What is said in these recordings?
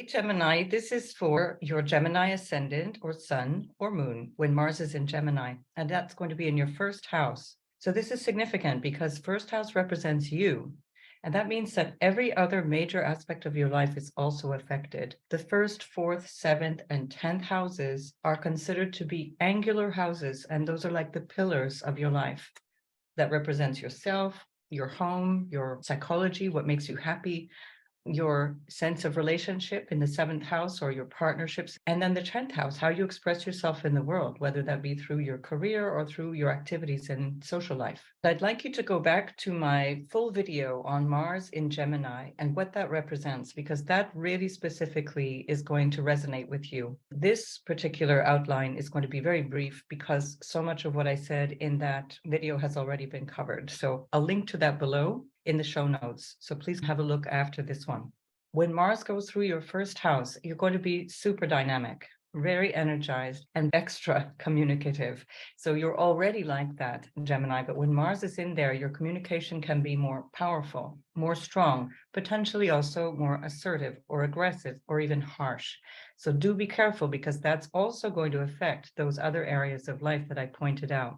Hey Gemini, this is for your Gemini ascendant or sun or moon when Mars is in Gemini, and that's going to be in your first house. So this is significant because first house represents you. And that means that every other major aspect of your life is also affected. The first, fourth, seventh, and 10th houses are considered to be angular houses, and those are like the pillars of your life that represents yourself, your home, your psychology, what makes you happy, your sense of relationship in the seventh house or your partnerships. And then the 10th house, how you express yourself in the world, whether that be through your career or through your activities in social life. I'd like you to go back to my full video on Mars in Gemini and what that represents, because that really specifically is going to resonate with you. This particular outline is going to be very brief because so much of what I said in that video has already been covered. So I'll link to that below in the show notes. So please have a look after this one. When Mars goes through your first house, you're going to be super dynamic, very energized, and extra communicative. So you're already like that, Gemini, but when Mars is in there, your communication can be more powerful, more strong, potentially also more assertive or aggressive or even harsh. So do be careful because that's also going to affect those other areas of life that I pointed out.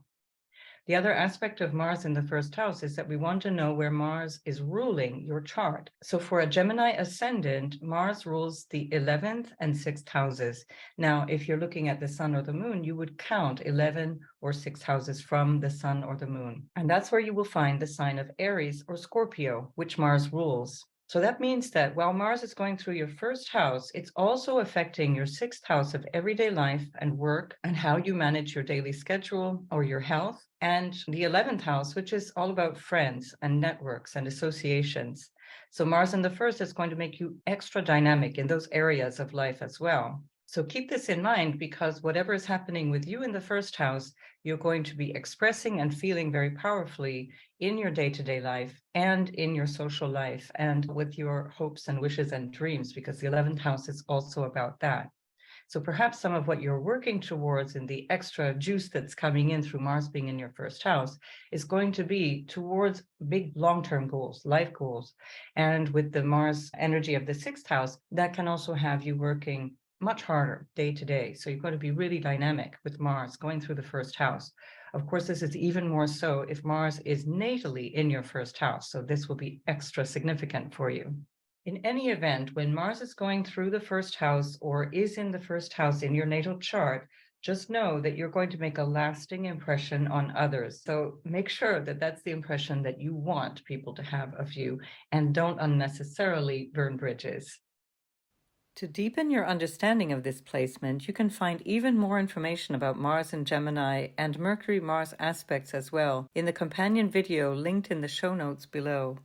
The other aspect of Mars in the first house is that we want to know where Mars is ruling your chart. So for a Gemini ascendant, Mars rules the 11th and 6th houses. Now, if you're looking at the sun or the moon, you would count 11 or 6 houses from the sun or the moon. And that's where you will find the sign of Aries or Scorpio, which Mars rules. So that means that while Mars is going through your first house, it's also affecting your 6th house of everyday life and work and how you manage your daily schedule or your health, and the 11th house, which is all about friends and networks and associations. So Mars in the first is going to make you extra dynamic in those areas of life as well. So keep this in mind because whatever is happening with you in the first house, you're going to be expressing and feeling very powerfully in your day-to-day life and in your social life and with your hopes and wishes and dreams, because the 11th house is also about that. So perhaps some of what you're working towards in the extra juice that's coming in through Mars being in your first house is going to be towards big long-term goals, life goals. And with the Mars energy of the 6th house, that can also have you working much harder day to day. So you're going to be really dynamic with Mars going through the first house. Of course, this is even more so if Mars is natally in your first house. So this will be extra significant for you. In any event, when Mars is going through the first house or is in the first house in your natal chart, just know that you're going to make a lasting impression on others. So make sure that that's the impression that you want people to have of you and don't unnecessarily burn bridges. To deepen your understanding of this placement, you can find even more information about Mars in Gemini and Mercury-Mars aspects as well in the companion video linked in the show notes below.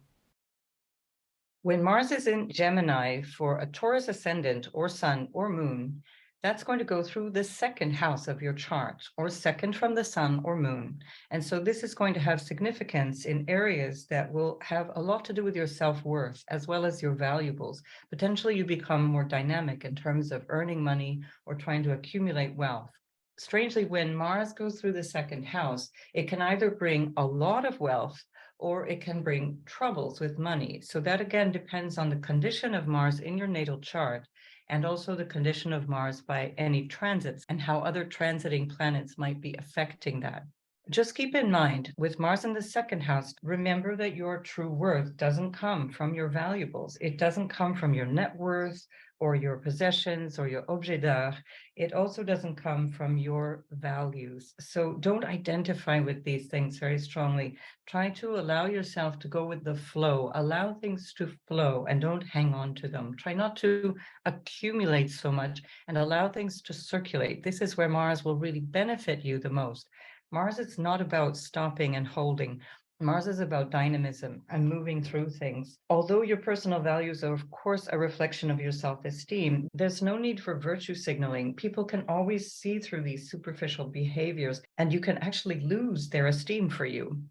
When Mars is in Gemini for a Taurus ascendant or sun or moon, that's going to go through the second house of your chart, or second from the sun or moon. And so this is going to have significance in areas that will have a lot to do with your self-worth, as well as your valuables. Potentially you become more dynamic in terms of earning money or trying to accumulate wealth. Strangely, when Mars goes through the second house, it can either bring a lot of wealth or it can bring troubles with money. So that again depends on the condition of Mars in your natal chart and also the condition of Mars by any transits and how other transiting planets might be affecting that. Just keep in mind, with Mars in the second house, remember that your true worth doesn't come from your valuables. It doesn't come from your net worth or your possessions or your objet d'art. It also doesn't come from your values. So don't identify with these things very strongly. Try to allow yourself to go with the flow, allow things to flow and don't hang on to them. Try not to accumulate so much and allow things to circulate. This is where Mars will really benefit you the most. Mars is not about stopping and holding. Mars is about dynamism and moving through things. Although your personal values are, of course, a reflection of your self-esteem, there's no need for virtue signaling. People can always see through these superficial behaviors, and you can actually lose their esteem for you.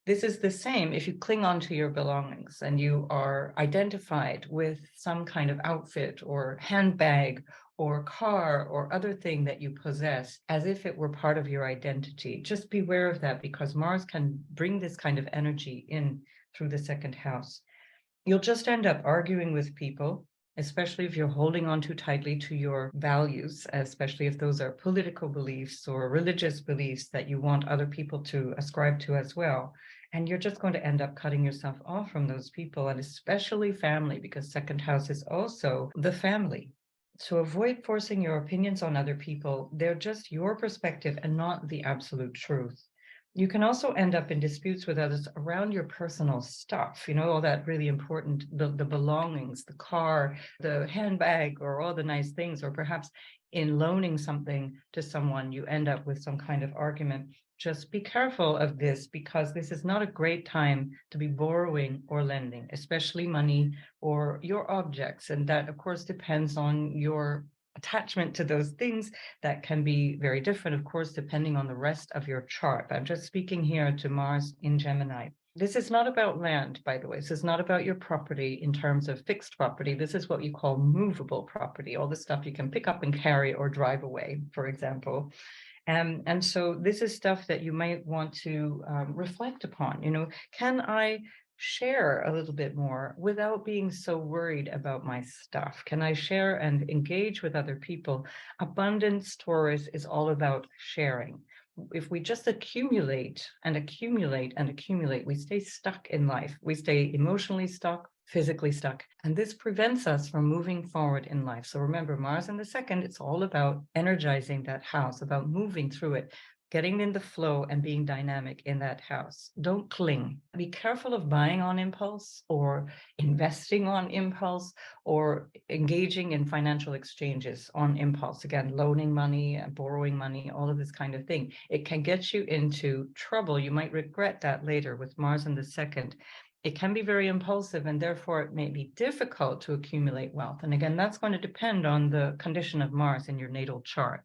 This is the same if you cling on to your belongings and you are identified with some kind of outfit or handbag or car or other thing that you possess as if it were part of your identity. Just beware of that because Mars can bring this kind of energy in through the second house. You'll just end up arguing with people especially if you're holding on too tightly to your values, especially if those are political beliefs or religious beliefs that you want other people to ascribe to as well. And you're just going to end up cutting yourself off from those people, and especially family, because second house is also the family. So avoid forcing your opinions on other people. They're just your perspective and not the absolute truth. You can also end up in disputes with others around your personal stuff, all that really important, the belongings, the car, the handbag, or all the nice things, or perhaps in loaning something to someone, you end up with some kind of argument. Just be careful of this, because this is not a great time to be borrowing or lending, especially money or your objects. And that, of course, depends on your attachment to those things. That can be very different, of course, depending on the rest of your chart. I'm just speaking here to Mars in Gemini. This is not about land, by the way. This is not about your property in terms of fixed property. This is what you call movable property, all the stuff you can pick up and carry or drive away, for example. And so this is stuff that you might want to reflect upon. Can I share a little bit more without being so worried about my stuff? Can I share and engage with other people? Abundance, Taurus, is all about sharing. If we just accumulate and accumulate and accumulate, we stay stuck in life. We stay emotionally stuck, physically stuck. And this prevents us from moving forward in life. So remember, Mars in the second, it's all about energizing that house, about moving through it, getting in the flow and being dynamic in that house. Don't cling. Be careful of buying on impulse or investing on impulse or engaging in financial exchanges on impulse. Again, loaning money, borrowing money, all of this kind of thing. It can get you into trouble. You might regret that later with Mars in the second. It can be very impulsive, and therefore it may be difficult to accumulate wealth. And again, that's going to depend on the condition of Mars in your natal chart.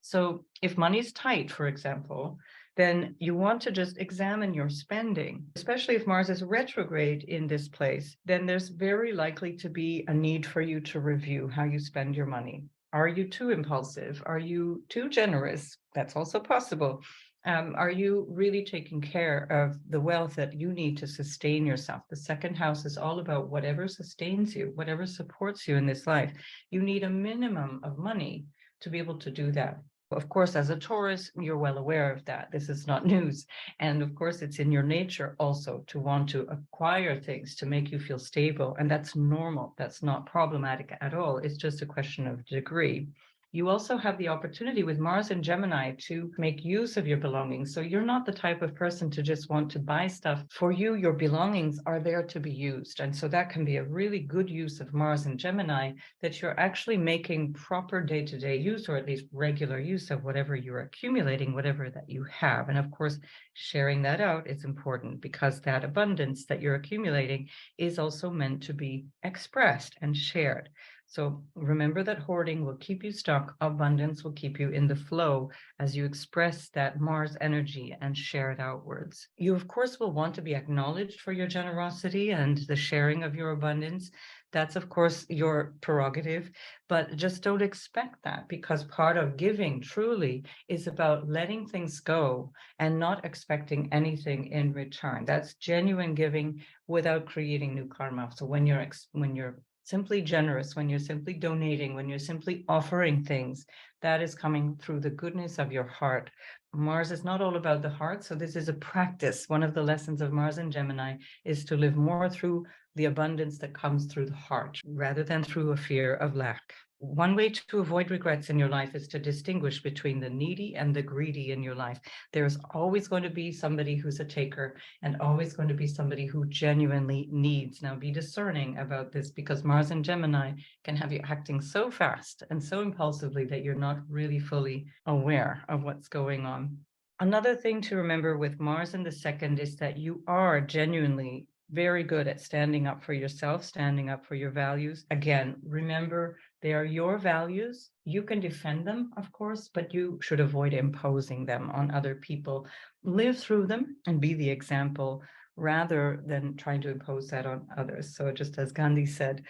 So if money's tight, for example, then you want to just examine your spending, especially if Mars is retrograde in this place. Then there's very likely to be a need for you to review how you spend your money. Are you too impulsive? Are you too generous? That's also possible. Are you really taking care of the wealth that you need to sustain yourself? The second house is all about whatever sustains you, whatever supports you in this life. You need a minimum of money to be able to do that. Of course, as a Taurus, you're well aware of that. This is not news. And of course, it's in your nature also to want to acquire things to make you feel stable. And that's normal. That's not problematic at all. It's just a question of degree. You also have the opportunity with Mars and Gemini to make use of your belongings. So you're not the type of person to just want to buy stuff. For you, your belongings are there to be used. And so that can be a really good use of Mars and Gemini, that you're actually making proper day-to-day use, or at least regular use of whatever you're accumulating, whatever that you have. And of course, sharing that out is important, because that abundance that you're accumulating is also meant to be expressed and shared. So remember that hoarding will keep you stuck. Abundance will keep you in the flow as you express that Mars energy and share it outwards. You, of course, will want to be acknowledged for your generosity and the sharing of your abundance. That's, of course, your prerogative, but just don't expect that, because part of giving truly is about letting things go and not expecting anything in return. That's genuine giving without creating new karma. So when you're simply generous, when you're simply donating, when you're simply offering things, that is coming through the goodness of your heart. Mars is not all about the heart, so this is a practice. One of the lessons of Mars and Gemini is to live more through the abundance that comes through the heart rather than through a fear of lack. One way to avoid regrets in your life is to distinguish between the needy and the greedy in your life. There's always going to be somebody who's a taker and always going to be somebody who genuinely needs. Now, be discerning about this, because Mars and Gemini can have you acting so fast and so impulsively that you're not really fully aware of what's going on. Another thing to remember with Mars in the second is that you are genuinely very good at standing up for yourself, standing up for your values. Again, remember, they are your values. You can defend them, of course, but you should avoid imposing them on other people. Live through them and be the example rather than trying to impose that on others. So just as Gandhi said,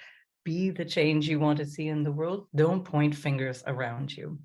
be the change you want to see in the world. Don't point fingers around you.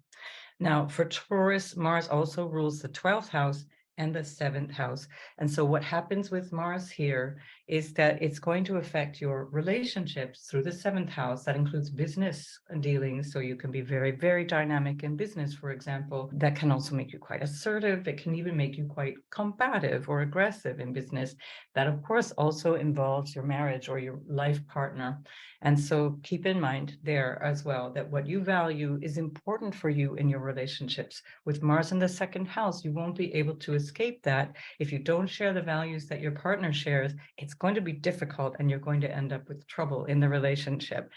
Now, for Taurus, Mars also rules the 12th house and the 7th house. And so what happens with Mars here is that it's going to affect your relationships through the seventh house. That includes business dealings. So you can be very, very dynamic in business, for example. That can also make you quite assertive. It can even make you quite combative or aggressive in business. That, of course, also involves your marriage or your life partner. And so keep in mind there as well that what you value is important for you in your relationships. With Mars in the second house, you won't be able to escape that. If you don't share the values that your partner shares, it's going to be difficult and you're going to end up with trouble in the relationship.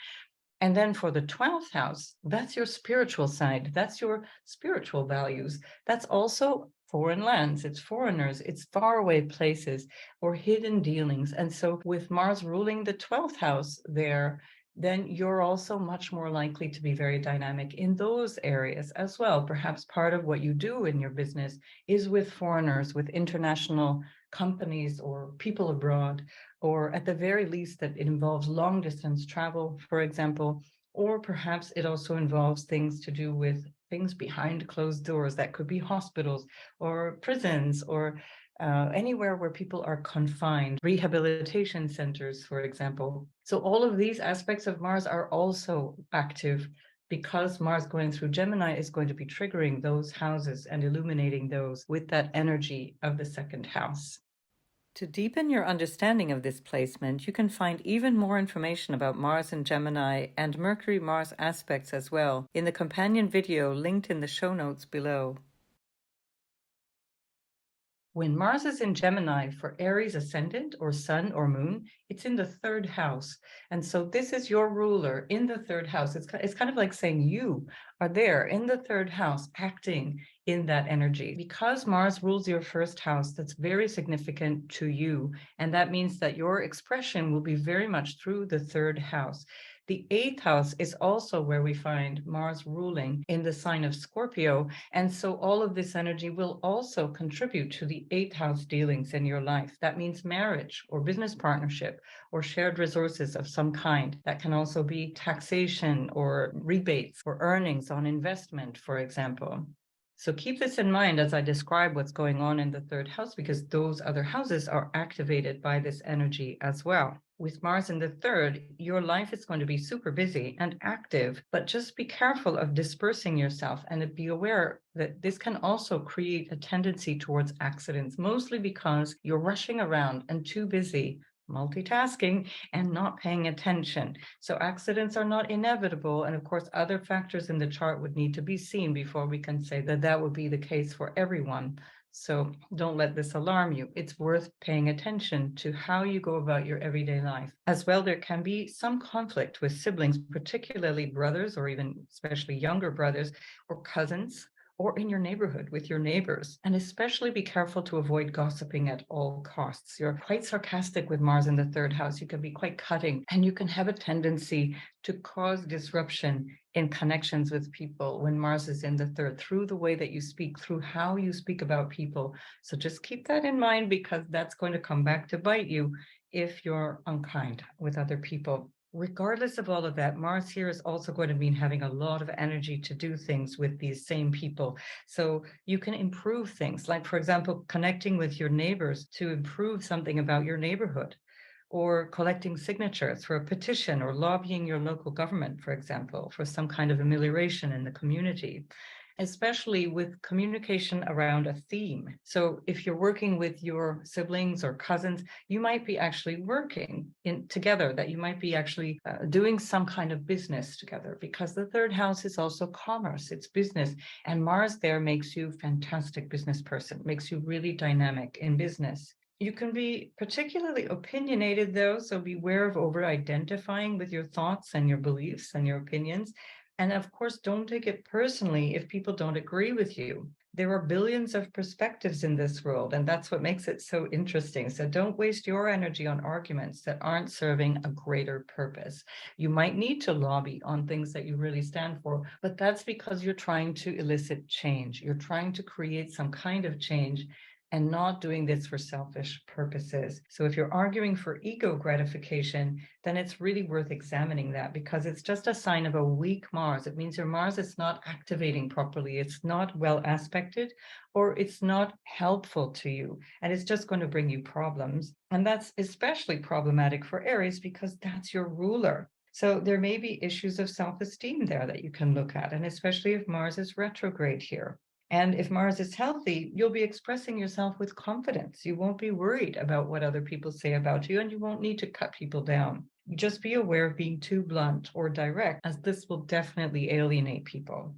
And then for the 12th house, that's your spiritual side. That's your spiritual values. That's also foreign lands, it's foreigners, it's faraway places or hidden dealings. And so with Mars ruling the 12th house there, then you're also much more likely to be very dynamic in those areas as well. Perhaps part of what you do in your business is with foreigners, with international companies or people abroad, or at the very least that it involves long distance travel, for example, or perhaps it also involves things to do with things behind closed doors. That could be hospitals or prisons or anywhere where people are confined, rehabilitation centers, for example. So all of these aspects of Mars are also active because Mars going through Gemini is going to be triggering those houses and illuminating those with that energy of the second house. To deepen your understanding of this placement, you can find even more information about Mars in Gemini and Mercury-Mars aspects as well in the companion video linked in the show notes below. When Mars is in Gemini for Aries ascendant or sun or moon, it's in the third house. And so this is your ruler in the third house. It's kind of like saying you are there in the third house acting in that energy. Because Mars rules your first house, that's very significant to you. And that means that your expression will be very much through the third house. The eighth house is also where we find Mars ruling in the sign of Scorpio. And so all of this energy will also contribute to the eighth house dealings in your life. That means marriage or business partnership or shared resources of some kind. That can also be taxation or rebates or earnings on investment, for example. So keep this in mind as I describe what's going on in the third house, because those other houses are activated by this energy as well. With Mars in the third, your life is going to be super busy and active, but just be careful of dispersing yourself and be aware that this can also create a tendency towards accidents, mostly because you're rushing around and too busy multitasking and not paying attention. So accidents are not inevitable. And of course, other factors in the chart would need to be seen before we can say that that would be the case for everyone. So don't let this alarm you. It's worth paying attention to how you go about your everyday life. As well, there can be some conflict with siblings, particularly brothers or even especially younger brothers or cousins, or in your neighborhood with your neighbors. And especially be careful to avoid gossiping at all costs. You're quite sarcastic with Mars in the third house. You can be quite cutting, and you can have a tendency to cause disruption in connections with people when Mars is in the third, through the way that you speak, through how you speak about people. So just keep that in mind, because that's going to come back to bite you if you're unkind with other people. Regardless of all of that, Mars here is also going to mean having a lot of energy to do things with these same people. So you can improve things, like, for example, connecting with your neighbors to improve something about your neighborhood, or collecting signatures for a petition, or lobbying your local government, for example, for some kind of amelioration in the community, especially with communication around a theme. So if you're working with your siblings or cousins, you might be actually working together, that you might be actually doing some kind of business together, because the third house is also commerce, it's business. And Mars there makes you a fantastic business person, makes you really dynamic in business. You can be particularly opinionated, though, so beware of over-identifying with your thoughts and your beliefs and your opinions. And of course, don't take it personally if people don't agree with you. There are billions of perspectives in this world, and that's what makes it so interesting. So don't waste your energy on arguments that aren't serving a greater purpose. You might need to lobby on things that you really stand for, but that's because you're trying to elicit change. You're trying to create some kind of change. and not doing this for selfish purposes. So if you're arguing for ego gratification, then it's really worth examining that, because it's just a sign of a weak Mars. It means your Mars is not activating properly. It's not well aspected, or it's not helpful to you. And it's just going to bring you problems. And that's especially problematic for Aries because that's your ruler. So there may be issues of self-esteem there that you can look at, and especially if Mars is retrograde here. And if Mars is healthy, you'll be expressing yourself with confidence. You won't be worried about what other people say about you, and you won't need to cut people down. Just be aware of being too blunt or direct, as this will definitely alienate people.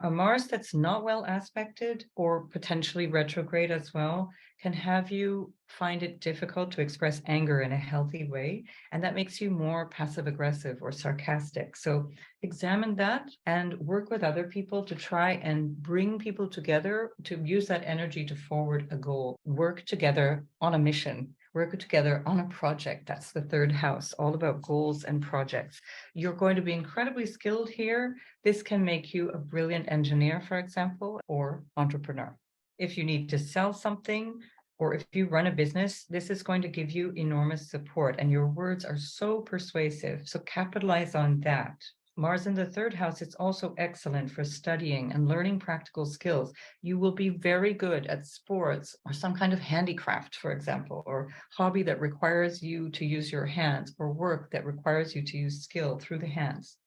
A Mars that's not well aspected or potentially retrograde as well can have you find it difficult to express anger in a healthy way. And that makes you more passive aggressive or sarcastic. So examine that and work with other people to try and bring people together to use that energy to forward a goal. Work together on a mission. Work together on a project. That's the third house, all about goals and projects. You're going to be incredibly skilled here. This can make you a brilliant engineer, for example, or entrepreneur. If you need to sell something, or if you run a business, this is going to give you enormous support, and your words are so persuasive. So capitalize on that. Mars in the third house is also excellent for studying and learning practical skills. You will be very good at sports or some kind of handicraft, for example, or hobby that requires you to use your hands, or work that requires you to use skill through the hands.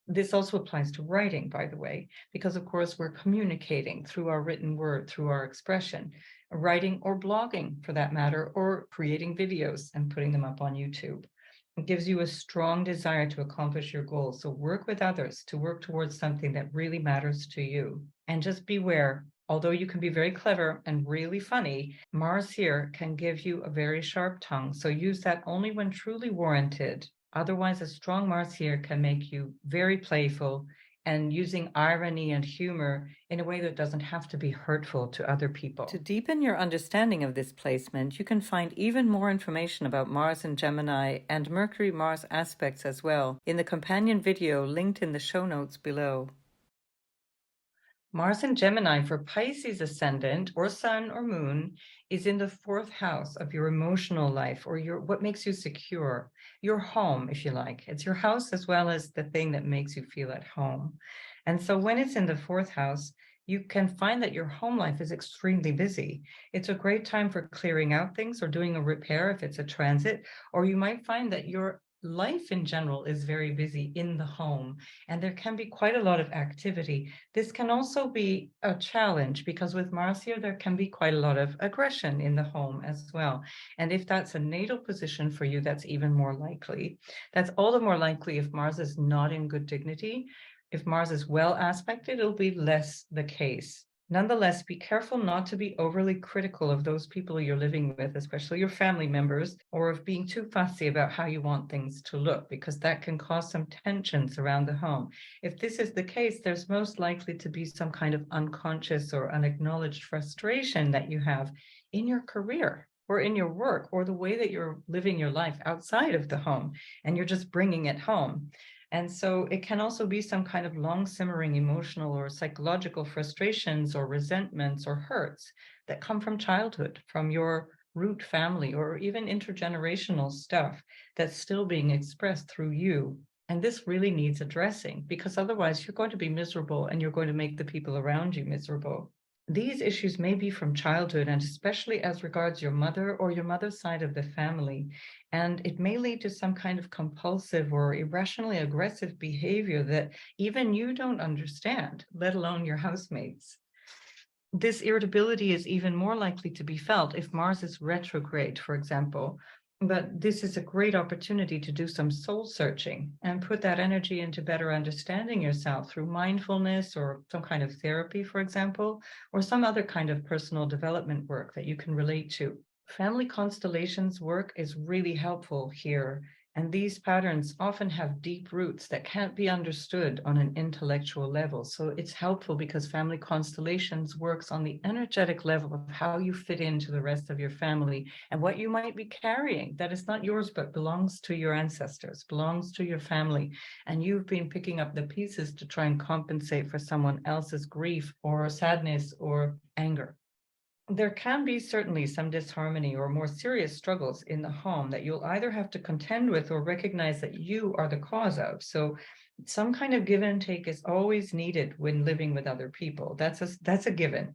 This also applies to writing, by the way, because of course we're communicating through our written word, through our expression, writing or blogging for that matter, or creating videos and putting them up on YouTube. It gives you a strong desire to accomplish your goals. So work with others to work towards something that really matters to you. And just beware, although you can be very clever and really funny, Mars here can give you a very sharp tongue. So use that only when truly warranted. Otherwise, a strong Mars here can make you very playful and using irony and humor in a way that doesn't have to be hurtful to other people. To deepen your understanding of this placement, you can find even more information about Mars in Gemini and Mercury-Mars aspects as well in the companion video linked in the show notes below. Mars in Gemini for Pisces ascendant or sun or moon is in the fourth house of your emotional life, or your what makes you secure, your home, if you like. It's your house as well as the thing that makes you feel at home. And so when it's in the fourth house, you can find that your home life is extremely busy. It's a great time for clearing out things or doing a repair if it's a transit, or you might find that your life in general is very busy in the home, and there can be quite a lot of activity. This can also be a challenge because with Mars here, there can be quite a lot of aggression in the home as well. And if that's a natal position for you, that's even more likely. That's all the more likely if Mars is not in good dignity. If Mars is well aspected, it'll be less the case. Nonetheless, be careful not to be overly critical of those people you're living with, especially your family members, or of being too fussy about how you want things to look, because that can cause some tensions around the home. If this is the case, there's most likely to be some kind of unconscious or unacknowledged frustration that you have in your career or in your work, or the way that you're living your life outside of the home, and you're just bringing it home. And so it can also be some kind of long simmering emotional or psychological frustrations or resentments or hurts that come from childhood, from your root family, or even intergenerational stuff that's still being expressed through you. And this really needs addressing, because otherwise you're going to be miserable and you're going to make the people around you miserable. These issues may be from childhood, and especially as regards your mother or your mother's side of the family. And it may lead to some kind of compulsive or irrationally aggressive behavior that even you don't understand, let alone your housemates. This irritability is even more likely to be felt if Mars is retrograde, for example. But this is a great opportunity to do some soul searching and put that energy into better understanding yourself through mindfulness or some kind of therapy, for example, or some other kind of personal development work that you can relate to. Family constellations work is really helpful here. And these patterns often have deep roots that can't be understood on an intellectual level. So it's helpful because family constellations works on the energetic level of how you fit into the rest of your family and what you might be carrying that is not yours, but belongs to your ancestors, belongs to your family. And you've been picking up the pieces to try and compensate for someone else's grief or sadness or anger. There can be certainly some disharmony or more serious struggles in the home that you'll either have to contend with or recognize that you are the cause of. So some kind of give and take is always needed when living with other people. That's a given.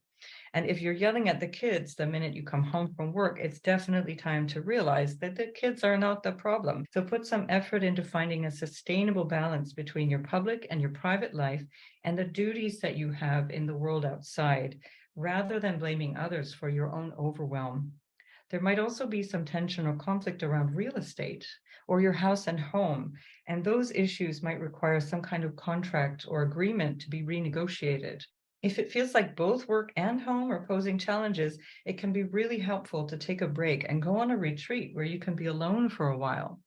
And if you're yelling at the kids the minute you come home from work, it's definitely time to realize that the kids are not the problem. So put some effort into finding a sustainable balance between your public and your private life and the duties that you have in the world outside, rather than blaming others for your own overwhelm. There might also be some tension or conflict around real estate or your house and home, and those issues might require some kind of contract or agreement to be renegotiated. If it feels like both work and home are posing challenges, it can be really helpful to take a break and go on a retreat where you can be alone for a while.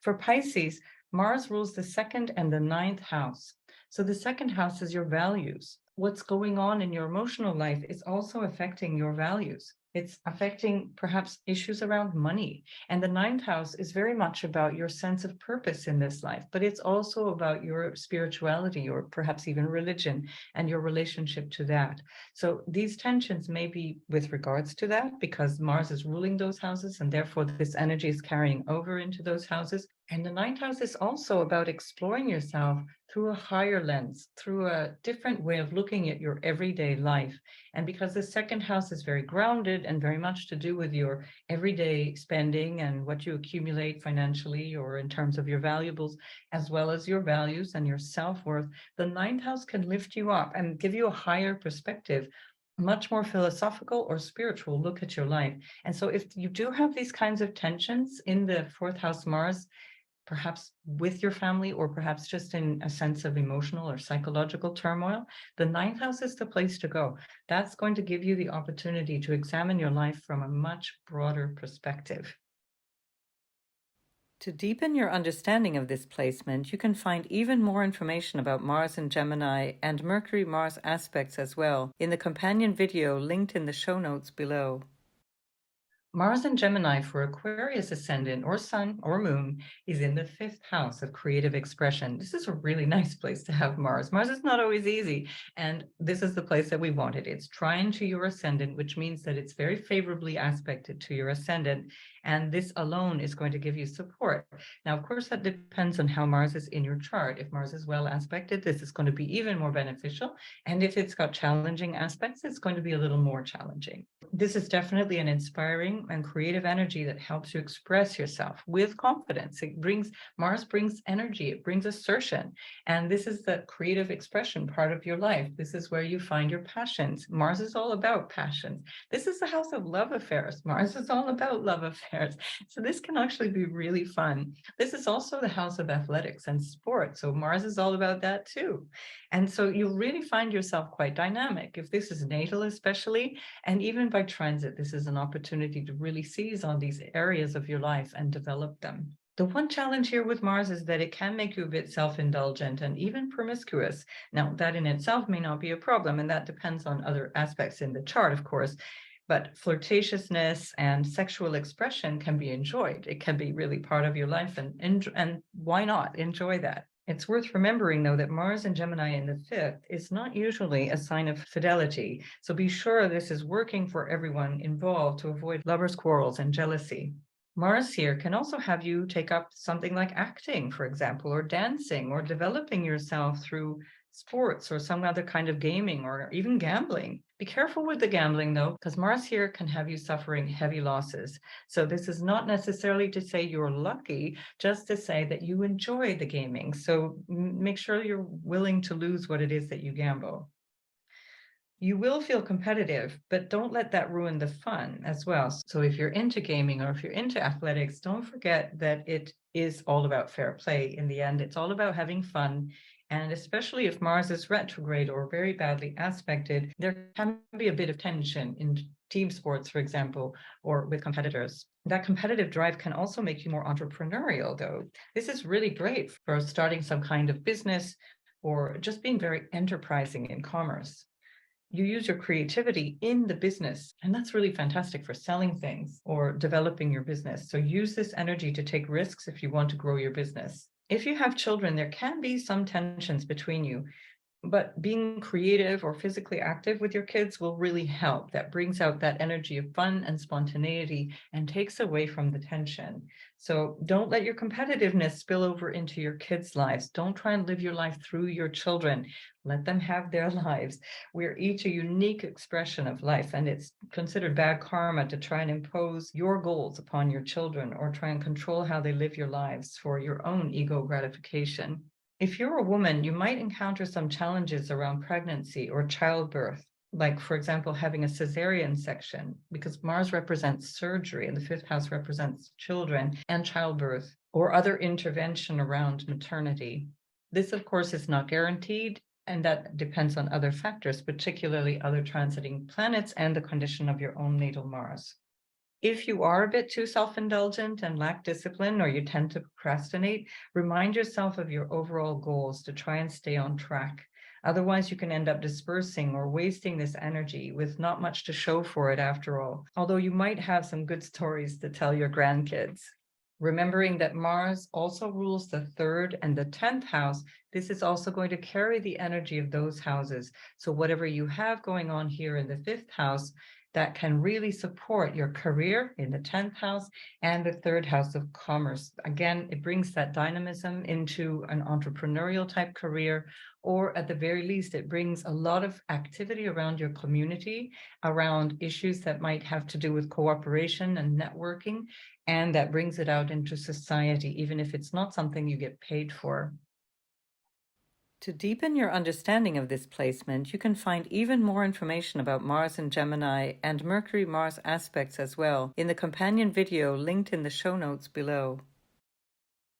For Pisces, Mars rules the second and the ninth house. So the second house is your values. What's going on in your emotional life is also affecting your values. It's affecting perhaps issues around money. And the ninth house is very much about your sense of purpose in this life, but it's also about your spirituality or perhaps even religion and your relationship to that. So these tensions may be with regards to that because Mars is ruling those houses, and therefore this energy is carrying over into those houses. And the ninth house is also about exploring yourself through a higher lens, through a different way of looking at your everyday life. And because the second house is very grounded and very much to do with your everyday spending and what you accumulate financially or in terms of your valuables, as well as your values and your self-worth, the ninth house can lift you up and give you a higher perspective, much more philosophical or spiritual look at your life. And so if you do have these kinds of tensions in the fourth house Mars, perhaps with your family, or perhaps just in a sense of emotional or psychological turmoil, the ninth house is the place to go. That's going to give you the opportunity to examine your life from a much broader perspective. To deepen your understanding of this placement, you can find even more information about Mars and Gemini and Mercury-Mars aspects as well in the companion video linked in the show notes below. Mars in Gemini for Aquarius ascendant or sun or moon is in the fifth house of creative expression. This is a really nice place to have Mars. Mars is not always easy, and this is the place that we want it. It's trine to your ascendant, which means that it's very favorably aspected to your ascendant, and this alone is going to give you support. Now, of course, that depends on how Mars is in your chart. If Mars is well aspected, this is going to be even more beneficial, and if it's got challenging aspects, it's going to be a little more challenging. This is definitely an inspiring and creative energy that helps you express yourself with confidence. Mars brings energy, it brings assertion. And this is the creative expression part of your life. This is where you find your passions. Mars is all about passions. This is the house of love affairs. Mars is all about love affairs. So this can actually be really fun. This is also the house of athletics and sports. So Mars is all about that too. And so you'll really find yourself quite dynamic. If this is natal, especially, and even by transit, this is an opportunity to really seize on these areas of your life and develop them. The one challenge here with Mars is that it can make you a bit self-indulgent and even promiscuous. Now, that in itself may not be a problem, and that depends on other aspects in the chart, of course. But flirtatiousness and sexual expression can be enjoyed. It can be really part of your life, and why not enjoy that? It's worth remembering, though, that Mars and Gemini in the fifth is not usually a sign of fidelity. So be sure this is working for everyone involved to avoid lovers' quarrels and jealousy. Mars here can also have you take up something like acting, for example, or dancing, or developing yourself through sports or some other kind of gaming or even gambling. Be careful with the gambling, though, because Mars here can have you suffering heavy losses. So this is not necessarily to say you're lucky, just to say that you enjoy the gaming. So make sure you're willing to lose what it is that you gamble. You will feel competitive, but don't let that ruin the fun as well. So if you're into gaming or if you're into athletics, don't forget that it is all about fair play in the end. It's all about having fun. And especially if Mars is retrograde or very badly aspected, there can be a bit of tension in team sports, for example, or with competitors. That competitive drive can also make you more entrepreneurial, though. This is really great for starting some kind of business or just being very enterprising in commerce. You use your creativity in the business, and that's really fantastic for selling things or developing your business. So use this energy to take risks if you want to grow your business. If you have children, there can be some tensions between you. But being creative or physically active with your kids will really help. That brings out that energy of fun and spontaneity and takes away from the tension. So don't let your competitiveness spill over into your kids' lives. Don't try and live your life through your children. Let them have their lives. We're each a unique expression of life, and it's considered bad karma to try and impose your goals upon your children or try and control how they live your lives for your own ego gratification. If you're a woman, you might encounter some challenges around pregnancy or childbirth, like, for example, having a cesarean section, because Mars represents surgery and the fifth house represents children and childbirth, or other intervention around maternity. This, of course, is not guaranteed, and that depends on other factors, particularly other transiting planets and the condition of your own natal Mars. If you are a bit too self-indulgent and lack discipline, or you tend to procrastinate, remind yourself of your overall goals to try and stay on track. Otherwise, you can end up dispersing or wasting this energy with not much to show for it after all, although you might have some good stories to tell your grandkids. Remembering that Mars also rules the third and the 10th house, this is also going to carry the energy of those houses. So whatever you have going on here in the fifth house, that can really support your career in the 10th house and the third house of commerce. Again, it brings that dynamism into an entrepreneurial type career, or at the very least, it brings a lot of activity around your community, around issues that might have to do with cooperation and networking, and that brings it out into society, even if it's not something you get paid for. To deepen your understanding of this placement, you can find even more information about Mars in Gemini and Mercury-Mars aspects as well in the companion video linked in the show notes below.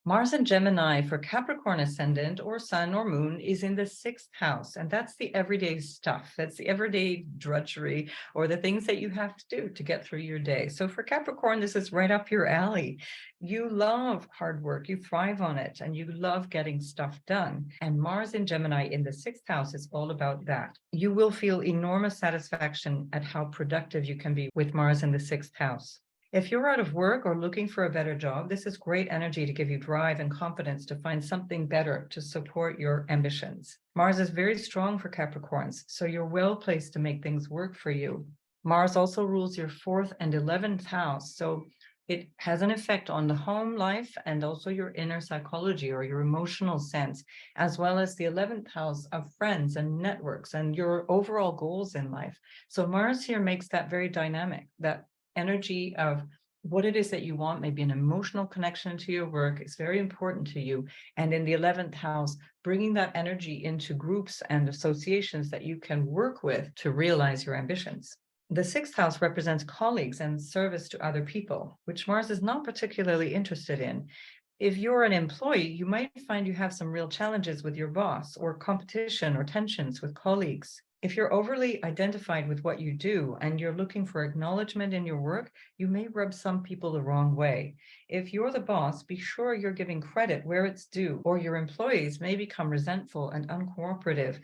Mars in Gemini for Capricorn ascendant or sun or moon is in the sixth house, and that's the everyday stuff. That's the everyday drudgery or the things that you have to do to get through your day. So for Capricorn, this is right up your alley. You love hard work, you thrive on it, and you love getting stuff done. And Mars in Gemini in the sixth house is all about that. You will feel enormous satisfaction at how productive you can be with Mars in the sixth house. If you're out of work or looking for a better job, this is great energy to give you drive and confidence to find something better to support your ambitions. Mars is very strong for Capricorns, so you're well placed to make things work for you. Mars also rules your 4th and 11th house, so it has an effect on the home life and also your inner psychology or your emotional sense, as well as the 11th house of friends and networks and your overall goals in life. So Mars here makes that very dynamic, that energy of what it is that you want, maybe an emotional connection to your work is very important to you. And in the 11th house, bringing that energy into groups and associations that you can work with to realize your ambitions. The 6th house represents colleagues and service to other people, which Mars is not particularly interested in. If you're an employee, you might find you have some real challenges with your boss or competition or tensions with colleagues. If you're overly identified with what you do and you're looking for acknowledgement in your work, you may rub some people the wrong way. If you're the boss, be sure you're giving credit where it's due, or your employees may become resentful and uncooperative.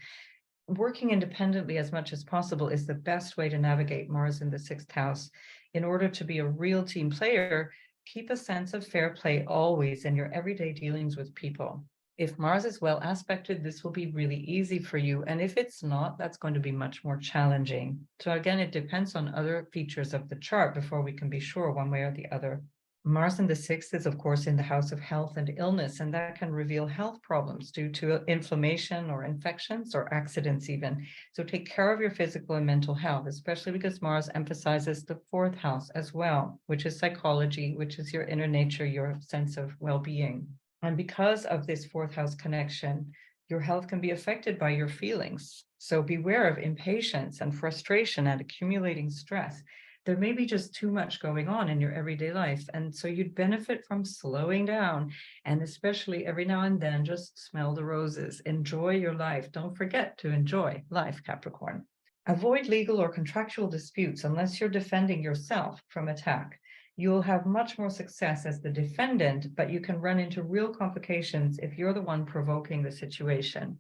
Working independently as much as possible is the best way to navigate Mars in the 6th house. In order to be a real team player, keep a sense of fair play always in your everyday dealings with people. If Mars is well aspected, this will be really easy for you. And if it's not, that's going to be much more challenging. So again, it depends on other features of the chart before we can be sure one way or the other. Mars in the 6th is, of course, in the house of health and illness, and that can reveal health problems due to inflammation or infections or accidents even. So take care of your physical and mental health, especially because Mars emphasizes the 4th house as well, which is psychology, which is your inner nature, your sense of well-being. And because of this 4th house connection, your health can be affected by your feelings. So beware of impatience and frustration and accumulating stress. There may be just too much going on in your everyday life. And so you'd benefit from slowing down, and especially every now and then, just smell the roses. Enjoy your life. Don't forget to enjoy life, Capricorn. Avoid legal or contractual disputes unless you're defending yourself from attack. You'll have much more success as the defendant, but you can run into real complications if you're the one provoking the situation.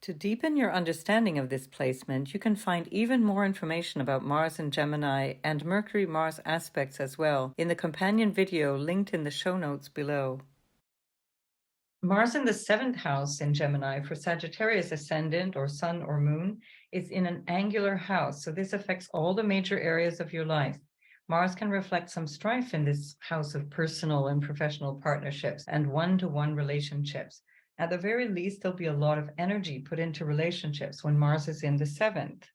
To deepen your understanding of this placement, you can find even more information about Mars in Gemini and Mercury-Mars aspects as well in the companion video linked in the show notes below. Mars in the seventh house in Gemini for Sagittarius ascendant or sun or moon is in an angular house. So this affects all the major areas of your life. Mars can reflect some strife in this house of personal and professional partnerships and one-to-one relationships. At the very least, there'll be a lot of energy put into relationships when Mars is in the seventh.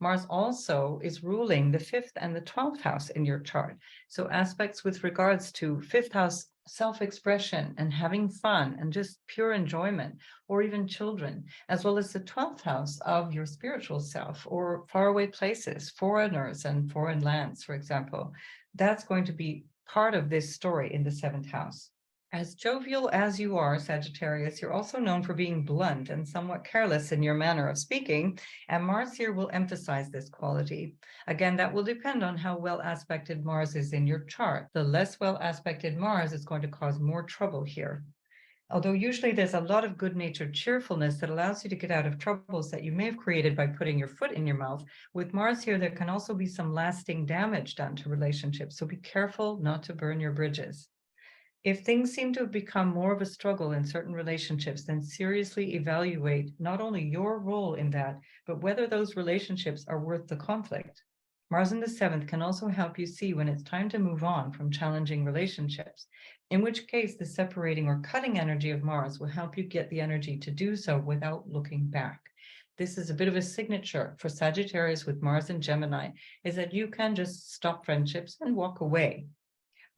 Mars also is ruling the fifth and the 12th house in your chart. So aspects with regards to fifth house self-expression and having fun and just pure enjoyment, or even children, as well as the 12th house of your spiritual self or faraway places, foreigners and foreign lands, for example. That's going to be part of this story in the seventh house. As jovial as you are, Sagittarius, you're also known for being blunt and somewhat careless in your manner of speaking, and Mars here will emphasize this quality. Again, that will depend on how well aspected Mars is in your chart. The less well aspected Mars is going to cause more trouble here. Although usually there's a lot of good-natured cheerfulness that allows you to get out of troubles that you may have created by putting your foot in your mouth, with Mars here, there can also be some lasting damage done to relationships. So be careful not to burn your bridges. If things seem to have become more of a struggle in certain relationships, then seriously evaluate not only your role in that, but whether those relationships are worth the conflict. Mars in the seventh can also help you see when it's time to move on from challenging relationships, in which case the separating or cutting energy of Mars will help you get the energy to do so without looking back. This is a bit of a signature for Sagittarius with Mars in Gemini, is that you can just stop friendships and walk away.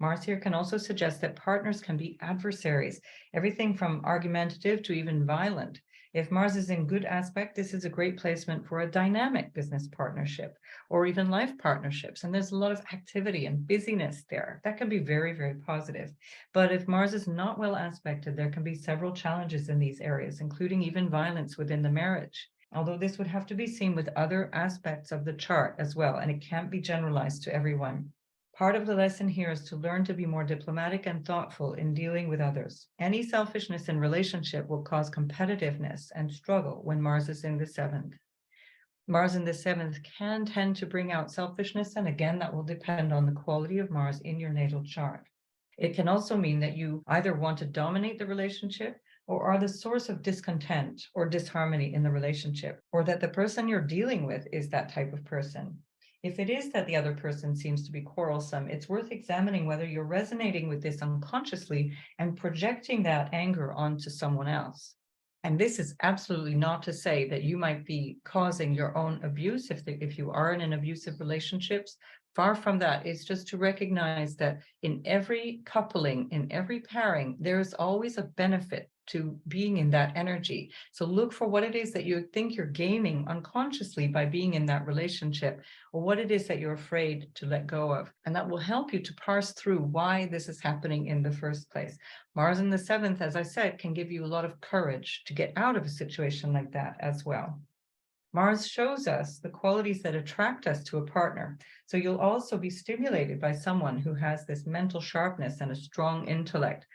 Mars here can also suggest that partners can be adversaries, everything from argumentative to even violent. If Mars is in good aspect, this is a great placement for a dynamic business partnership or even life partnerships. And there's a lot of activity and busyness there. That can be very, very positive. But if Mars is not well aspected, there can be several challenges in these areas, including even violence within the marriage. Although this would have to be seen with other aspects of the chart as well, and it can't be generalized to everyone. Part of the lesson here is to learn to be more diplomatic and thoughtful in dealing with others. Any selfishness in relationship will cause competitiveness and struggle when Mars is in the seventh. Mars in the seventh can tend to bring out selfishness, and again, that will depend on the quality of Mars in your natal chart. It can also mean that you either want to dominate the relationship or are the source of discontent or disharmony in the relationship, or that the person you're dealing with is that type of person. If it is that the other person seems to be quarrelsome, it's worth examining whether you're resonating with this unconsciously and projecting that anger onto someone else. And this is absolutely not to say that you might be causing your own abuse if you are in an abusive relationships. Far from that. It's just to recognize that in every coupling, in every pairing, there is always a benefit to being in that energy. So look for what it is that you think you're gaining unconsciously by being in that relationship, or what it is that you're afraid to let go of. And that will help you to parse through why this is happening in the first place. Mars in the seventh, as I said, can give you a lot of courage to get out of a situation like that as well. Mars shows us the qualities that attract us to a partner. So you'll also be stimulated by someone who has this mental sharpness and a strong intellect,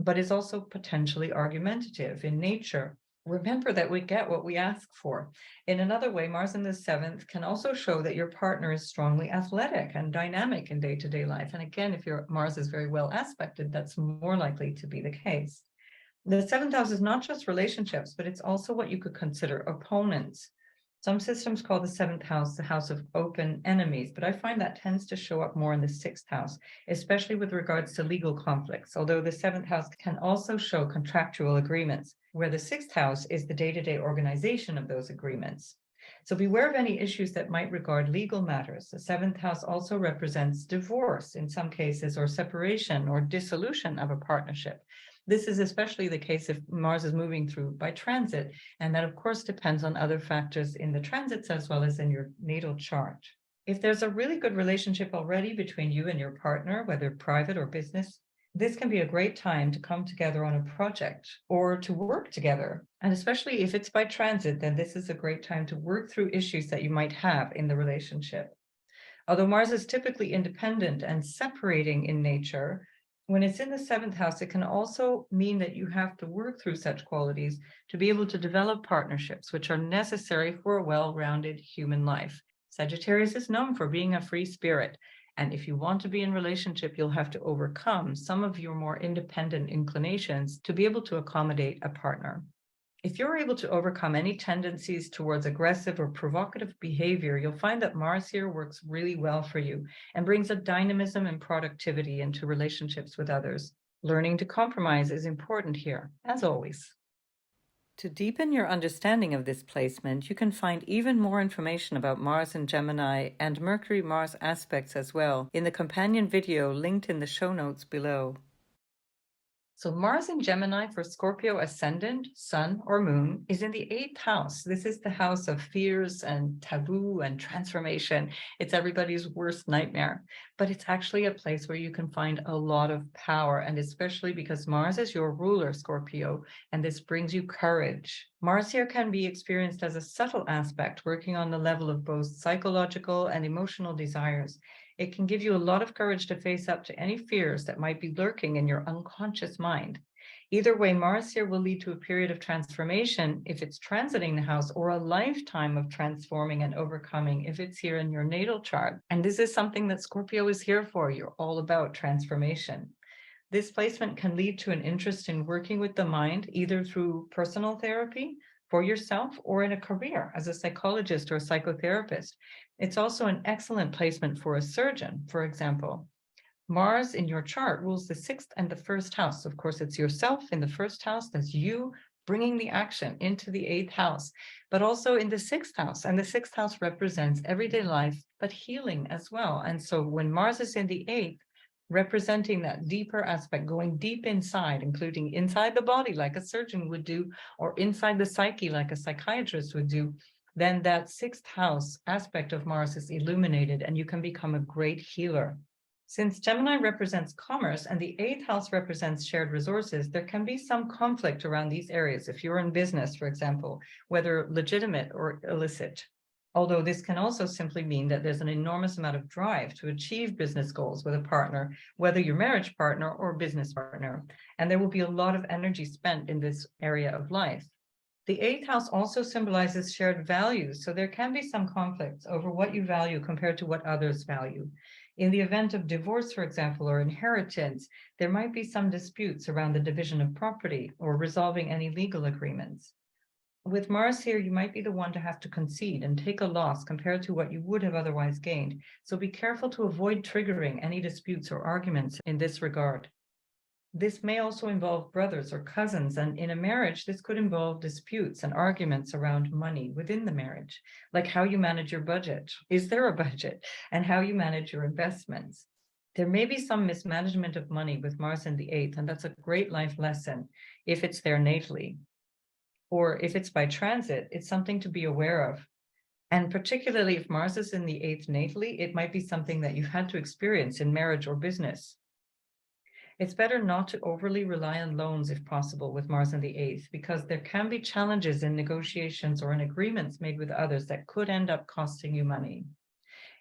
but is also potentially argumentative in nature. Remember that we get what we ask for. In another way, Mars in the seventh can also show that your partner is strongly athletic and dynamic in day-to-day life. And again, if your Mars is very well aspected, that's more likely to be the case. The seventh house is not just relationships, but it's also what you could consider opponents. Some systems call the seventh house the house of open enemies, but I find that tends to show up more in the sixth house, especially with regards to legal conflicts, although the seventh house can also show contractual agreements, where the sixth house is the day-to-day organization of those agreements. So beware of any issues that might regard legal matters. The seventh house also represents divorce in some cases, or separation or dissolution of a partnership. This is especially the case if Mars is moving through by transit, and that of course depends on other factors in the transits as well as in your natal chart. If there's a really good relationship already between you and your partner, whether private or business, this can be a great time to come together on a project or to work together. And especially if it's by transit, then this is a great time to work through issues that you might have in the relationship. Although Mars is typically independent and separating in nature, when it's in the seventh house, it can also mean that you have to work through such qualities to be able to develop partnerships, which are necessary for a well-rounded human life. Sagittarius is known for being a free spirit, And if you want to be in relationship, you'll have to overcome some of your more independent inclinations to be able to accommodate a partner. If you're able to overcome any tendencies towards aggressive or provocative behavior, you'll find that Mars here works really well for you and brings a dynamism and productivity into relationships with others. Learning to compromise is important here, as always. To deepen your understanding of this placement, you can find even more information about Mars in Gemini and Mercury-Mars aspects as well in the companion video linked in the show notes below. So Mars in Gemini for Scorpio ascendant, sun, or moon is in the 8th house. This is the house of fears and taboo and transformation. It's everybody's worst nightmare, but it's actually a place where you can find a lot of power, and especially because Mars is your ruler, Scorpio, and this brings you courage. Mars here can be experienced as a subtle aspect, working on the level of both psychological and emotional desires. It can give you a lot of courage to face up to any fears that might be lurking in your unconscious mind. Either way, Mars here will lead to a period of transformation if it's transiting the house, or a lifetime of transforming and overcoming if it's here in your natal chart. And this is something that Scorpio is here for. You're all about transformation. This placement can lead to an interest in working with the mind, either through personal therapy for yourself or in a career as a psychologist or a psychotherapist. It's also an excellent placement for a surgeon, for example. Mars in your chart rules the 6th and the 1st house. Of course, it's yourself in the 1st house. That's you bringing the action into the 8th house, but also in the 6th house. And the 6th house represents everyday life, but healing as well. And so when Mars is in the 8th, representing that deeper aspect, going deep inside, including inside the body, like a surgeon would do, or inside the psyche, like a psychiatrist would do, then that 6th house aspect of Mars is illuminated and you can become a great healer. Since Gemini represents commerce and the 8th house represents shared resources, there can be some conflict around these areas if you're in business, for example, whether legitimate or illicit. Although this can also simply mean that there's an enormous amount of drive to achieve business goals with a partner, whether your marriage partner or business partner. And there will be a lot of energy spent in this area of life. The 8th house also symbolizes shared values, so there can be some conflicts over what you value compared to what others value. In the event of divorce, for example, or inheritance, there might be some disputes around the division of property or resolving any legal agreements. With Mars here, you might be the one to have to concede and take a loss compared to what you would have otherwise gained. So be careful to avoid triggering any disputes or arguments in this regard. This may also involve brothers or cousins, and in a marriage, this could involve disputes and arguments around money within the marriage, like how you manage your budget. Is there a budget? And how you manage your investments. There may be some mismanagement of money with Mars in the 8th, and that's a great life lesson if it's there natally. Or if it's by transit, it's something to be aware of. And particularly if Mars is in the 8th natally, it might be something that you've had to experience in marriage or business. It's better not to overly rely on loans if possible with Mars in the 8th, because there can be challenges in negotiations or in agreements made with others that could end up costing you money.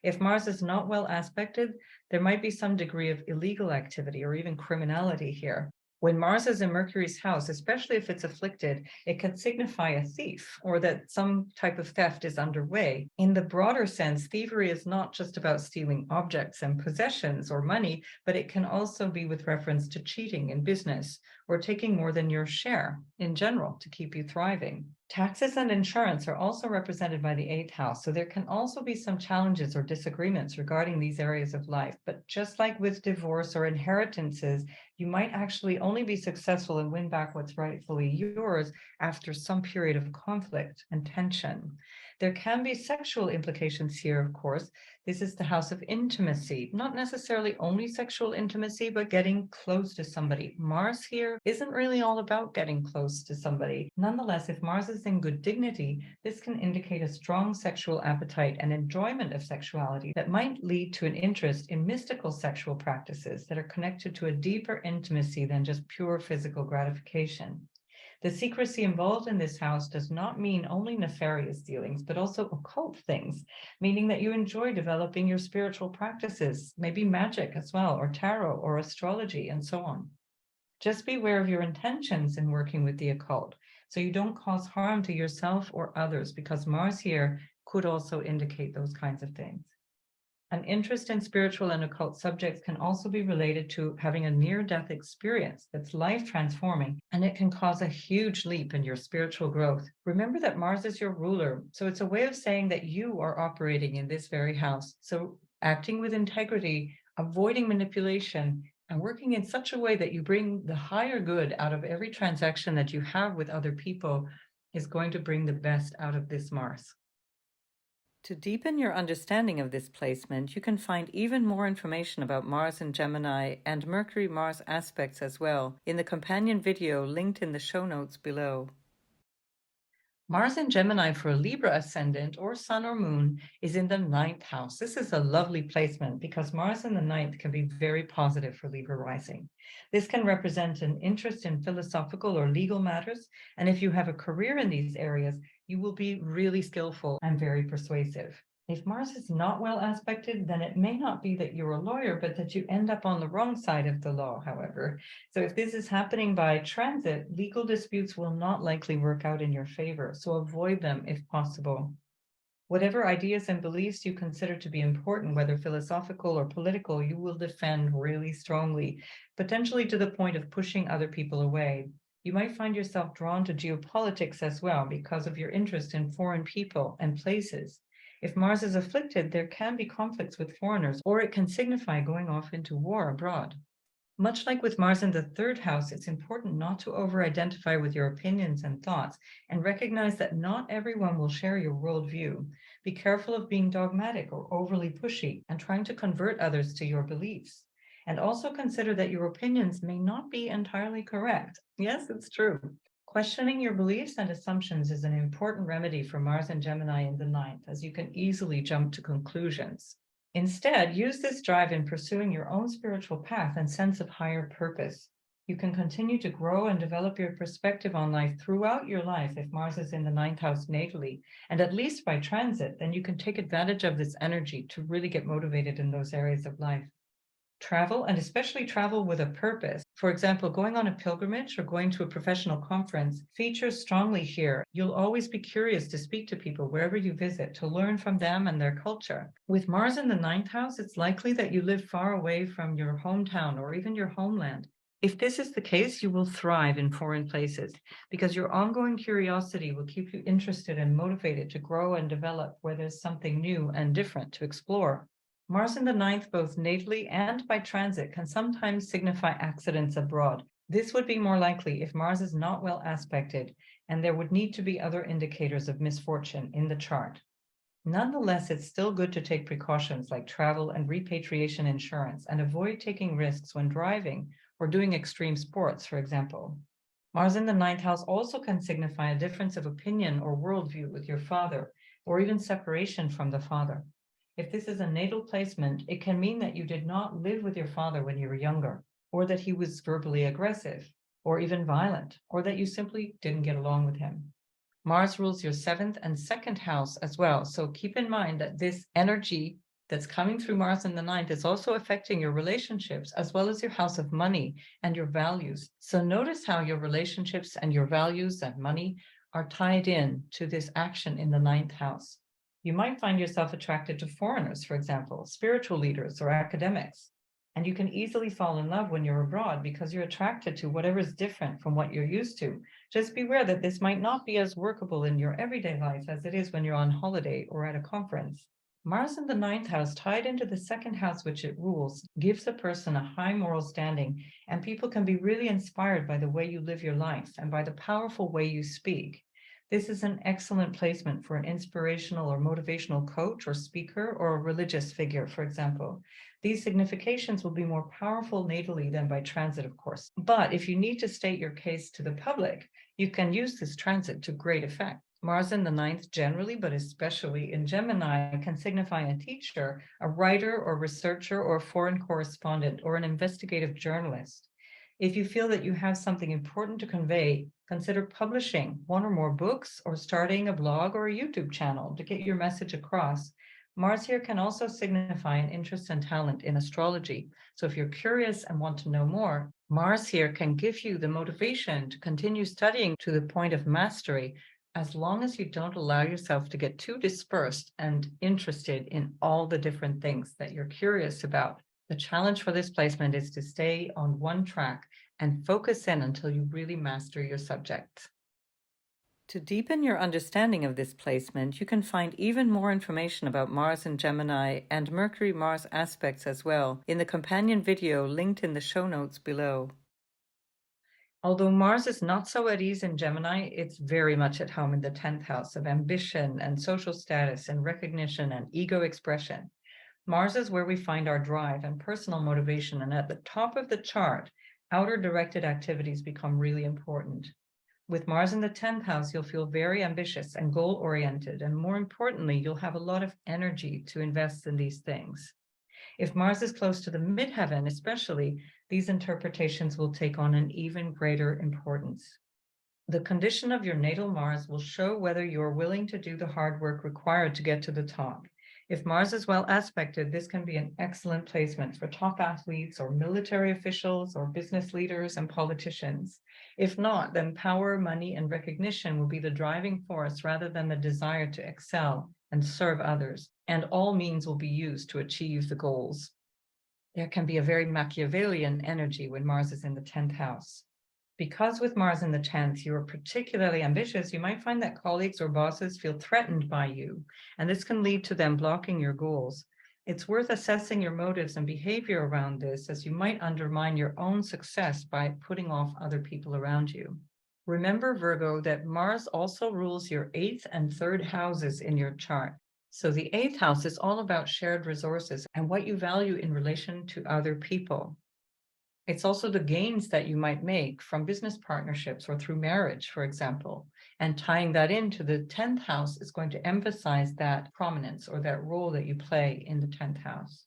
If Mars is not well aspected, there might be some degree of illegal activity or even criminality here. When Mars is in Mercury's house, especially if it's afflicted, it can signify a thief or that some type of theft is underway. In the broader sense, thievery is not just about stealing objects and possessions or money, but it can also be with reference to cheating in business or taking more than your share in general to keep you thriving. Taxes and insurance are also represented by the 8th house, so there can also be some challenges or disagreements regarding these areas of life. But just like with divorce or inheritances, you might actually only be successful and win back what's rightfully yours after some period of conflict and tension. There can be sexual implications here, of course. This is the house of intimacy, not necessarily only sexual intimacy, but getting close to somebody. Mars here isn't really all about getting close to somebody. Nonetheless, if Mars is in good dignity, this can indicate a strong sexual appetite and enjoyment of sexuality that might lead to an interest in mystical sexual practices that are connected to a deeper intimacy than just pure physical gratification. The secrecy involved in this house does not mean only nefarious dealings, but also occult things, meaning that you enjoy developing your spiritual practices, maybe magic as well, or tarot or astrology, and so on. Just be aware of your intentions in working with the occult, so you don't cause harm to yourself or others, because Mars here could also indicate those kinds of things. An interest in spiritual and occult subjects can also be related to having a near-death experience that's life-transforming, and it can cause a huge leap in your spiritual growth. Remember that Mars is your ruler, so it's a way of saying that you are operating in this very house. So acting with integrity, avoiding manipulation, and working in such a way that you bring the higher good out of every transaction that you have with other people is going to bring the best out of this Mars. To deepen your understanding of this placement, you can find even more information about Mars in Gemini and Mercury-Mars aspects as well in the companion video linked in the show notes below. Mars in Gemini for a Libra ascendant or sun or moon is in the 9th house. This is a lovely placement because Mars in the 9th can be very positive for Libra rising. This can represent an interest in philosophical or legal matters, and if you have a career in these areas, you will be really skillful and very persuasive. If Mars is not well aspected, then it may not be that you're a lawyer, but that you end up on the wrong side of the law, however. So if this is happening by transit, legal disputes will not likely work out in your favor, so avoid them if possible. Whatever ideas and beliefs you consider to be important, whether philosophical or political, you will defend really strongly, potentially to the point of pushing other people away. You might find yourself drawn to geopolitics as well because of your interest in foreign people and places. If Mars is afflicted, there can be conflicts with foreigners, or it can signify going off into war abroad. Much like with Mars in the 3rd house, it's important not to over-identify with your opinions and thoughts and recognize that not everyone will share your worldview. Be careful of being dogmatic or overly pushy and trying to convert others to your beliefs. And also consider that your opinions may not be entirely correct. Yes, it's true. Questioning your beliefs and assumptions is an important remedy for Mars and Gemini in the 9th, as you can easily jump to conclusions. Instead, use this drive in pursuing your own spiritual path and sense of higher purpose. You can continue to grow and develop your perspective on life throughout your life if Mars is in the 9th house natally, and at least by transit, then you can take advantage of this energy to really get motivated in those areas of life. Travel, and especially travel with a purpose. For example, going on a pilgrimage or going to a professional conference features strongly here. You'll always be curious to speak to people wherever you visit, to learn from them and their culture. With Mars in the 9th house, it's likely that you live far away from your hometown or even your homeland. If this is the case, you will thrive in foreign places because your ongoing curiosity will keep you interested and motivated to grow and develop where there's something new and different to explore. Mars in the 9th, both natally and by transit, can sometimes signify accidents abroad. This would be more likely if Mars is not well aspected, and there would need to be other indicators of misfortune in the chart. Nonetheless, it's still good to take precautions like travel and repatriation insurance and avoid taking risks when driving or doing extreme sports, for example. Mars in the 9th house also can signify a difference of opinion or worldview with your father, or even separation from the father. If this is a natal placement, it can mean that you did not live with your father when you were younger, or that he was verbally aggressive, or even violent, or that you simply didn't get along with him. Mars rules your 7th and 2nd house as well, so keep in mind that this energy that's coming through Mars in the 9th is also affecting your relationships as well as your house of money and your values. So notice how your relationships and your values and money are tied in to this action in the 9th house. You might find yourself attracted to foreigners, for example, spiritual leaders or academics. And you can easily fall in love when you're abroad because you're attracted to whatever is different from what you're used to. Just beware that this might not be as workable in your everyday life as it is when you're on holiday or at a conference. Mars in the 9th house, tied into the 2nd house which it rules, gives a person a high moral standing, and people can be really inspired by the way you live your life and by the powerful way you speak. This is an excellent placement for an inspirational or motivational coach or speaker or a religious figure, for example. These significations will be more powerful natally than by transit, of course. But if you need to state your case to the public, you can use this transit to great effect. Mars in the 9th generally, but especially in Gemini, can signify a teacher, a writer or researcher or foreign correspondent or an investigative journalist. If you feel that you have something important to convey, consider publishing one or more books or starting a blog or a YouTube channel to get your message across. Mars here can also signify an interest and talent in astrology. So if you're curious and want to know more, Mars here can give you the motivation to continue studying to the point of mastery as long as you don't allow yourself to get too dispersed and interested in all the different things that you're curious about. The challenge for this placement is to stay on one track and focus in until you really master your subject. To deepen your understanding of this placement, you can find even more information about Mars in Gemini and Mercury-Mars aspects as well in the companion video linked in the show notes below. Although Mars is not so at ease in Gemini, it's very much at home in the 10th house of ambition and social status and recognition and ego expression. Mars is where we find our drive and personal motivation, and at the top of the chart, outer directed activities become really important. With Mars in the 10th house, you'll feel very ambitious and goal-oriented, and more importantly, you'll have a lot of energy to invest in these things. If Mars is close to the midheaven, especially, these interpretations will take on an even greater importance. The condition of your natal Mars will show whether you're willing to do the hard work required to get to the top. If Mars is well aspected, this can be an excellent placement for top athletes or military officials or business leaders and politicians. If not, then power, money, and recognition will be the driving force rather than the desire to excel and serve others, and all means will be used to achieve the goals. There can be a very Machiavellian energy when Mars is in the 10th house. Because with Mars in the 10th, you are particularly ambitious, you might find that colleagues or bosses feel threatened by you, and this can lead to them blocking your goals. It's worth assessing your motives and behavior around this, as you might undermine your own success by putting off other people around you. Remember, Virgo, that Mars also rules your 8th and 3rd houses in your chart. So the 8th house is all about shared resources and what you value in relation to other people. It's also the gains that you might make from business partnerships or through marriage, for example. And tying that into the 10th house is going to emphasize that prominence or that role that you play in the 10th house.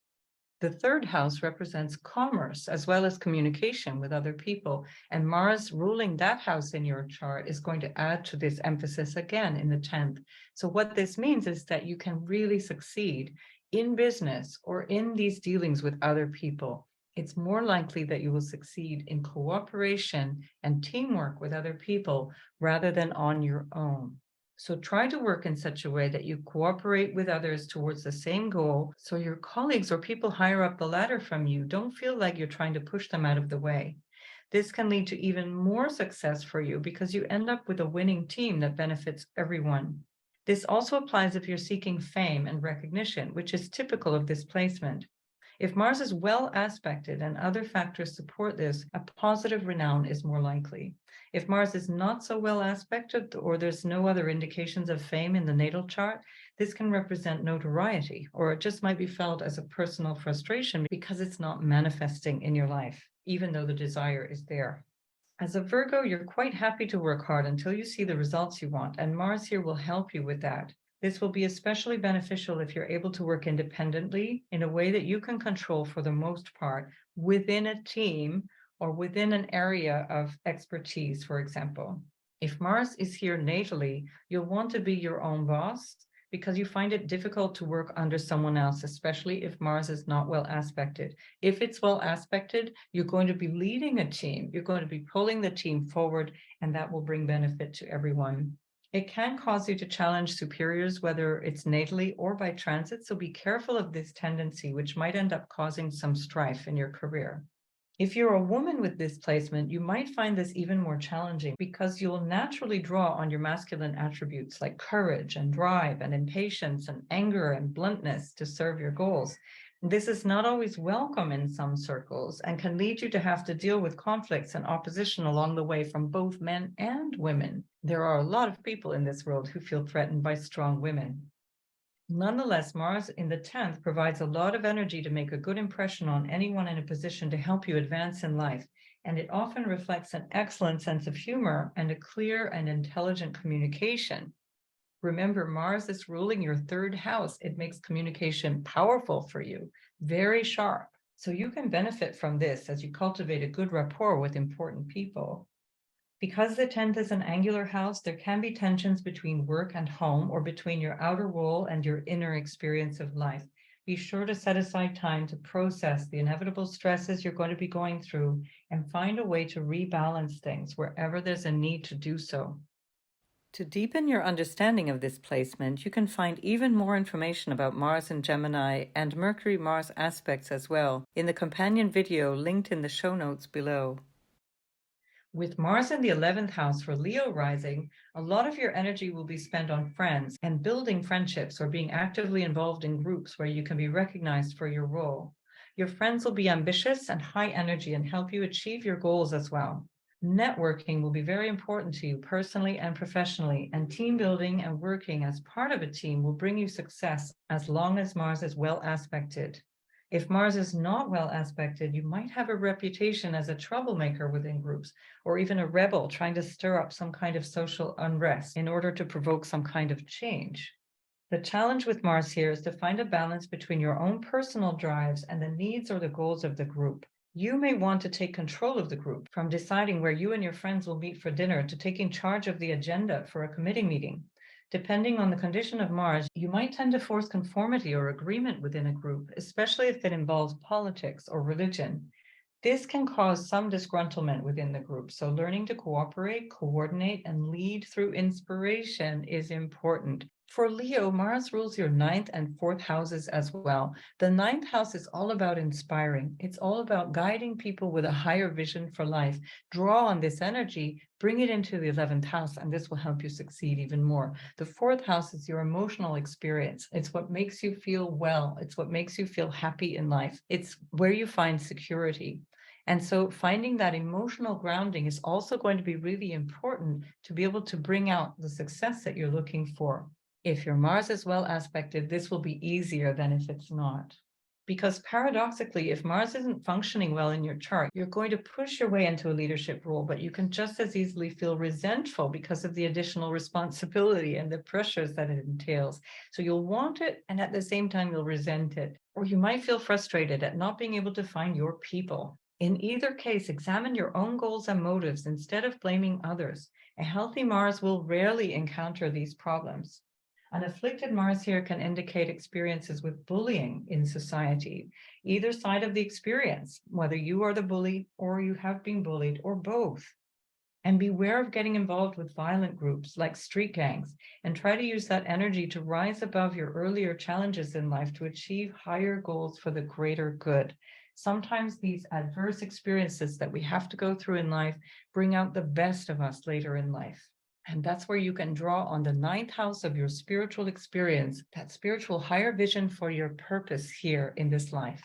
The 3rd house represents commerce as well as communication with other people. And Mars ruling that house in your chart is going to add to this emphasis again in the 10th. So what this means is that you can really succeed in business or in these dealings with other people. It's more likely that you will succeed in cooperation and teamwork with other people rather than on your own. So try to work in such a way that you cooperate with others towards the same goal, so your colleagues or people higher up the ladder from you don't feel like you're trying to push them out of the way. This can lead to even more success for you because you end up with a winning team that benefits everyone. This also applies if you're seeking fame and recognition, which is typical of this placement. If Mars is well aspected and other factors support this, a positive renown is more likely. If Mars is not so well aspected or there's no other indications of fame in the natal chart, this can represent notoriety, or it just might be felt as a personal frustration because it's not manifesting in your life, even though the desire is there. As a Virgo, you're quite happy to work hard until you see the results you want, and Mars here will help you with that. This will be especially beneficial if you're able to work independently in a way that you can control for the most part within a team or within an area of expertise, for example. If Mars is here natally, you'll want to be your own boss because you find it difficult to work under someone else, especially if Mars is not well aspected. If it's well aspected, you're going to be leading a team, you're going to be pulling the team forward, and that will bring benefit to everyone. It can cause you to challenge superiors, whether it's natally or by transit, so be careful of this tendency, which might end up causing some strife in your career. If you're a woman with this placement, you might find this even more challenging because you'll naturally draw on your masculine attributes like courage and drive and impatience and anger and bluntness to serve your goals. This is not always welcome in some circles and can lead you to have to deal with conflicts and opposition along the way from both men and women. There are a lot of people in this world who feel threatened by strong women. Nonetheless, Mars in the 10th provides a lot of energy to make a good impression on anyone in a position to help you advance in life, and it often reflects an excellent sense of humor and a clear and intelligent communication. Remember, Mars is ruling your 3rd house. It makes communication powerful for you, very sharp. So you can benefit from this as you cultivate a good rapport with important people. Because the 10th is an angular house, there can be tensions between work and home or between your outer role and your inner experience of life. Be sure to set aside time to process the inevitable stresses you're going to be going through and find a way to rebalance things wherever there's a need to do so. To deepen your understanding of this placement, you can find even more information about Mars in Gemini and Mercury-Mars aspects as well in the companion video linked in the show notes below. With Mars in the 11th house for Leo rising, a lot of your energy will be spent on friends and building friendships or being actively involved in groups where you can be recognized for your role. Your friends will be ambitious and high energy and help you achieve your goals as well. Networking will be very important to you personally and professionally, and team building and working as part of a team will bring you success as long as Mars is well aspected. If Mars is not well aspected, you might have a reputation as a troublemaker within groups, or even a rebel trying to stir up some kind of social unrest in order to provoke some kind of change. The challenge with Mars here is to find a balance between your own personal drives and the needs or the goals of the group. You may want to take control of the group, from deciding where you and your friends will meet for dinner to taking charge of the agenda for a committee meeting. Depending on the condition of Mars, you might tend to force conformity or agreement within a group, especially if it involves politics or religion. This can cause some disgruntlement within the group, so learning to cooperate, coordinate, and lead through inspiration is important. For Leo, Mars rules your 9th and 4th houses as well. The 9th house is all about inspiring. It's all about guiding people with a higher vision for life. Draw on this energy, bring it into the 11th house, and this will help you succeed even more. The 4th house is your emotional experience. It's what makes you feel well. It's what makes you feel happy in life. It's where you find security. And so finding that emotional grounding is also going to be really important to be able to bring out the success that you're looking for. If your Mars is well aspected, this will be easier than if it's not. Because paradoxically, if Mars isn't functioning well in your chart, you're going to push your way into a leadership role, but you can just as easily feel resentful because of the additional responsibility and the pressures that it entails. So you'll want it, and at the same time, you'll resent it. Or you might feel frustrated at not being able to find your people. In either case, examine your own goals and motives instead of blaming others. A healthy Mars will rarely encounter these problems. An afflicted Mars here can indicate experiences with bullying in society, either side of the experience, whether you are the bully or you have been bullied or both. And beware of getting involved with violent groups like street gangs, and try to use that energy to rise above your earlier challenges in life to achieve higher goals for the greater good. Sometimes these adverse experiences that we have to go through in life bring out the best of us later in life. And that's where you can draw on the 9th house of your spiritual experience, that spiritual higher vision for your purpose here in this life.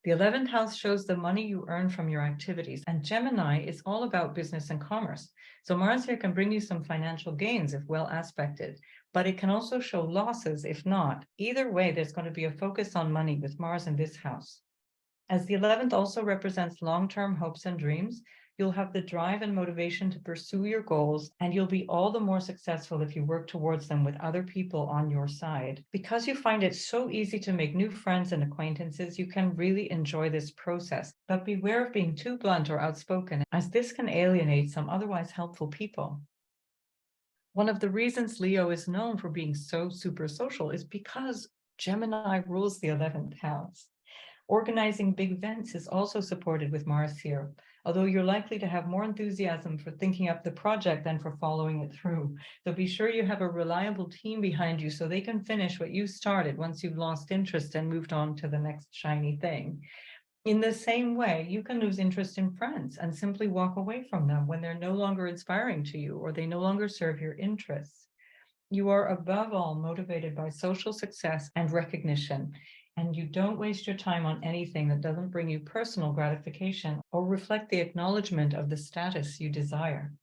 The 11th house shows the money you earn from your activities, and Gemini is all about business and commerce. So Mars here can bring you some financial gains if well aspected, but it can also show losses if not. Either way, there's going to be a focus on money with Mars in this house. As the 11th also represents long-term hopes and dreams, you'll have the drive and motivation to pursue your goals, and you'll be all the more successful if you work towards them with other people on your side. Because you find it so easy to make new friends and acquaintances, you can really enjoy this process. But beware of being too blunt or outspoken, as this can alienate some otherwise helpful people. One of the reasons Leo is known for being so super social is because Gemini rules the 11th house. Organizing big events is also supported with Mars here, although you're likely to have more enthusiasm for thinking up the project than for following it through. So be sure you have a reliable team behind you so they can finish what you started once you've lost interest and moved on to the next shiny thing. In the same way, you can lose interest in friends and simply walk away from them when they're no longer inspiring to you or they no longer serve your interests. You are above all motivated by social success and recognition, and you don't waste your time on anything that doesn't bring you personal gratification or reflect the acknowledgement of the status you desire.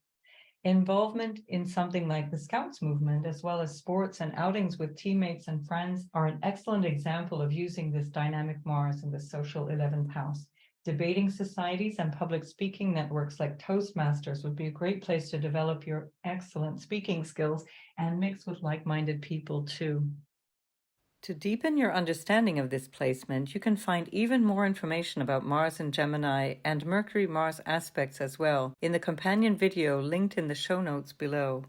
Involvement in something like the Scouts movement, as well as sports and outings with teammates and friends, are an excellent example of using this dynamic Mars in the social 11th house. Debating societies and public speaking networks like Toastmasters would be a great place to develop your excellent speaking skills and mix with like-minded people too. To deepen your understanding of this placement, you can find even more information about Mars in Gemini and Mercury-Mars aspects as well in the companion video linked in the show notes below.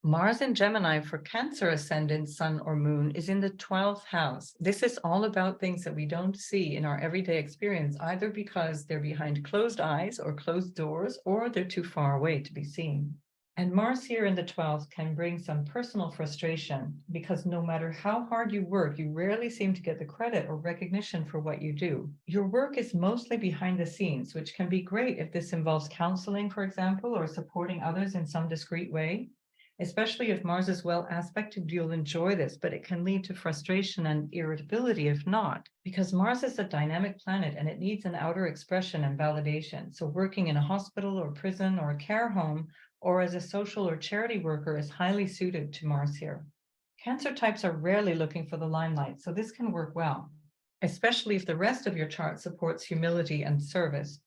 Mars in Gemini for Cancer ascendant, Sun, or Moon is in the 12th house. This is all about things that we don't see in our everyday experience, either because they're behind closed eyes or closed doors, or they're too far away to be seen. And Mars here in the 12th can bring some personal frustration because no matter how hard you work, you rarely seem to get the credit or recognition for what you do. Your work is mostly behind the scenes, which can be great if this involves counseling, for example, or supporting others in some discreet way. Especially if Mars is well aspected, you'll enjoy this, but it can lead to frustration and irritability if not, because Mars is a dynamic planet and it needs an outer expression and validation. So working in a hospital or prison or a care home or as a social or charity worker is highly suited to Mars here. Cancer types are rarely looking for the limelight, so this can work well, especially if the rest of your chart supports humility and service.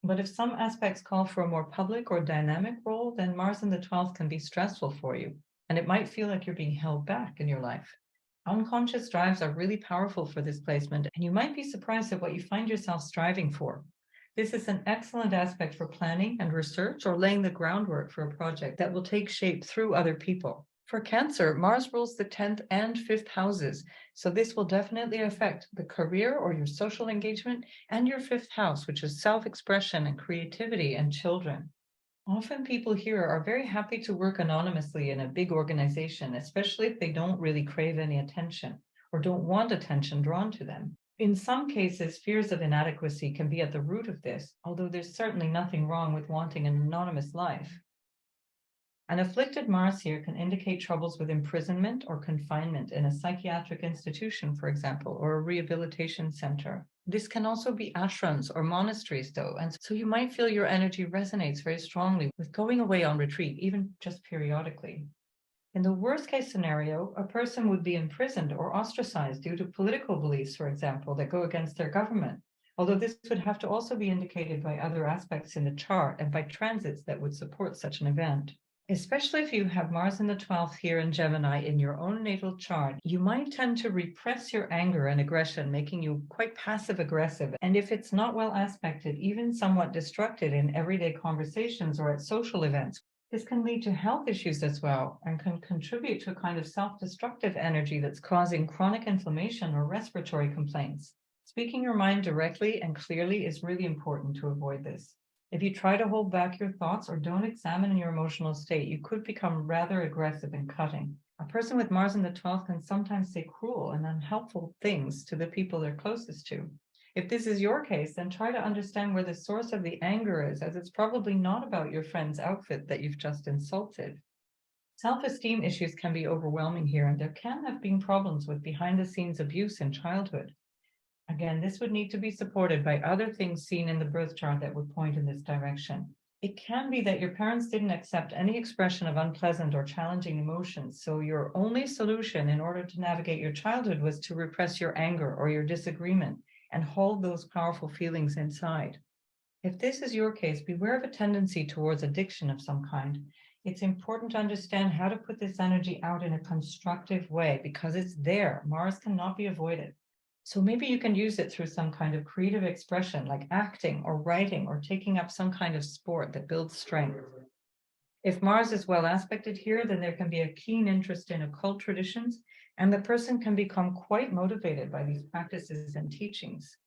But if some aspects call for a more public or dynamic role, then Mars in the 12th can be stressful for you, and it might feel like you're being held back in your life. Unconscious drives are really powerful for this placement, and you might be surprised at what you find yourself striving for. This is an excellent aspect for planning and research or laying the groundwork for a project that will take shape through other people. For Cancer, Mars rules the 10th and 5th houses, so this will definitely affect the career or your social engagement and your 5th house, which is self-expression and creativity and children. Often people here are very happy to work anonymously in a big organization, especially if they don't really crave any attention or don't want attention drawn to them. In some cases, fears of inadequacy can be at the root of this, although there's certainly nothing wrong with wanting an anonymous life. An afflicted Mars here can indicate troubles with imprisonment or confinement in a psychiatric institution, for example, or a rehabilitation center. This can also be ashrams or monasteries, though, and so you might feel your energy resonates very strongly with going away on retreat, even just periodically. In the worst case scenario, a person would be imprisoned or ostracized due to political beliefs, for example, that go against their government, although this would have to also be indicated by other aspects in the chart and by transits that would support such an event. Especially if you have Mars in the 12th here in Gemini in your own natal chart, you might tend to repress your anger and aggression, making you quite passive aggressive. And if it's not well aspected, even somewhat destructive in everyday conversations or at social events, this can lead to health issues as well and can contribute to a kind of self-destructive energy that's causing chronic inflammation or respiratory complaints. Speaking your mind directly and clearly is really important to avoid this. If you try to hold back your thoughts or don't examine your emotional state, you could become rather aggressive and cutting. A person with Mars in the 12th can sometimes say cruel and unhelpful things to the people they're closest to. If this is your case, then try to understand where the source of the anger is, as it's probably not about your friend's outfit that you've just insulted. Self-esteem issues can be overwhelming here, and there can have been problems with behind-the-scenes abuse in childhood. Again, this would need to be supported by other things seen in the birth chart that would point in this direction. It can be that your parents didn't accept any expression of unpleasant or challenging emotions, so your only solution in order to navigate your childhood was to repress your anger or your disagreement and hold those powerful feelings inside. If this is your case, beware of a tendency towards addiction of some kind. It's important to understand how to put this energy out in a constructive way because it's there. Mars cannot be avoided. So maybe you can use it through some kind of creative expression like acting or writing or taking up some kind of sport that builds strength. If Mars is well aspected here, then there can be a keen interest in occult traditions, and the person can become quite motivated by these practices and teachings.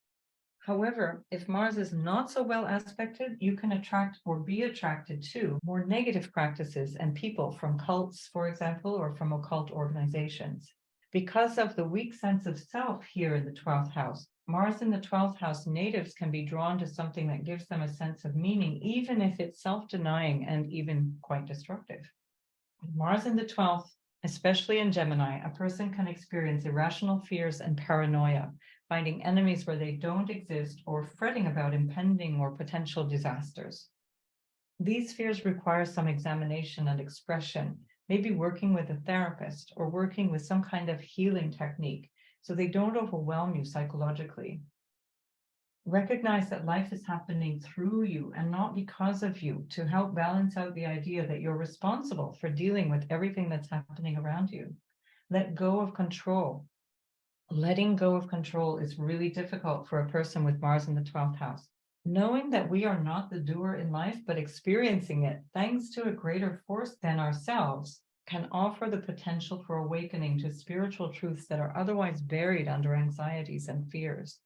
However, if Mars is not so well aspected, you can attract or be attracted to more negative practices and people from cults, for example, or from occult organizations. Because of the weak sense of self here in the 12th house, Mars in the 12th house natives can be drawn to something that gives them a sense of meaning, even if it's self-denying and even quite destructive. With Mars in the 12th, especially in Gemini, a person can experience irrational fears and paranoia, finding enemies where they don't exist or fretting about impending or potential disasters. These fears require some examination and expression, maybe working with a therapist or working with some kind of healing technique so they don't overwhelm you psychologically. Recognize that life is happening through you and not because of you to help balance out the idea that you're responsible for dealing with everything that's happening around you. Let go of control. Letting go of control is really difficult for a person with Mars in the 12th house. Knowing that we are not the doer in life, but experiencing it thanks to a greater force than ourselves can offer the potential for awakening to spiritual truths that are otherwise buried under anxieties and fears.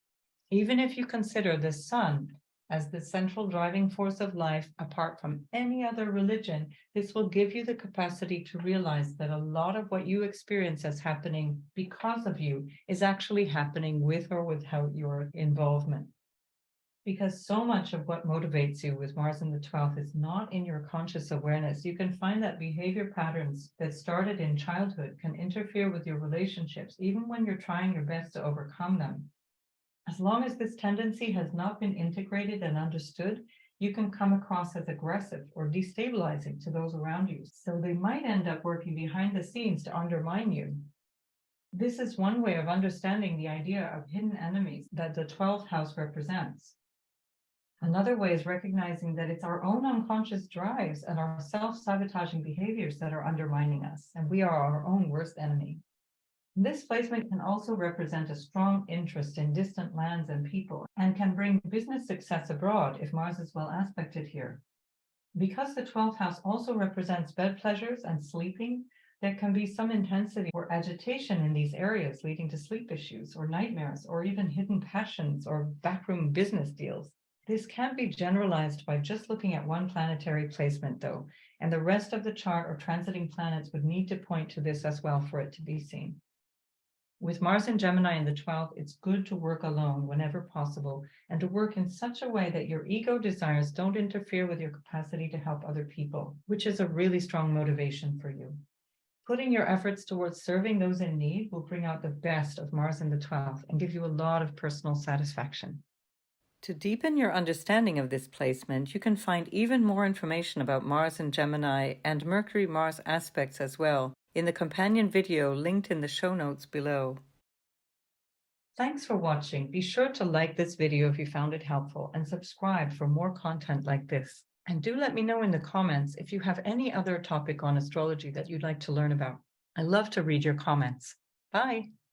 Even if you consider the sun As the central driving force of life, apart from any other religion, this will give you the capacity to realize that a lot of what you experience as happening because of you is actually happening with or without your involvement. Because so much of what motivates you with Mars in the 12th is not in your conscious awareness. You can find that behavior patterns that started in childhood can interfere with your relationships, even when you're trying your best to overcome them. As long as this tendency has not been integrated and understood, you can come across as aggressive or destabilizing to those around you. So they might end up working behind the scenes to undermine you. This is one way of understanding the idea of hidden enemies that the 12th house represents. Another way is recognizing that it's our own unconscious drives and our self-sabotaging behaviors that are undermining us, and we are our own worst enemy. This placement can also represent a strong interest in distant lands and people, and can bring business success abroad if Mars is well aspected here. Because the 12th house also represents bed pleasures and sleeping, there can be some intensity or agitation in these areas, leading to sleep issues or nightmares, or even hidden passions or backroom business deals. This can't be generalized by just looking at one planetary placement, though, and the rest of the chart or transiting planets would need to point to this as well for it to be seen. With Mars and Gemini in the 12th, it's good to work alone whenever possible, and to work in such a way that your ego desires don't interfere with your capacity to help other people, which is a really strong motivation for you. Putting your efforts towards serving those in need will bring out the best of Mars in the 12th and give you a lot of personal satisfaction. To deepen your understanding of this placement, you can find even more information about Mars and Gemini and Mercury-Mars aspects as well in the companion video linked in the show notes below. Thanks for watching. Be sure to like this video if you found it helpful and subscribe for more content like this. And do let me know in the comments if you have any other topic on astrology that you'd like to learn about. I love to read your comments. Bye.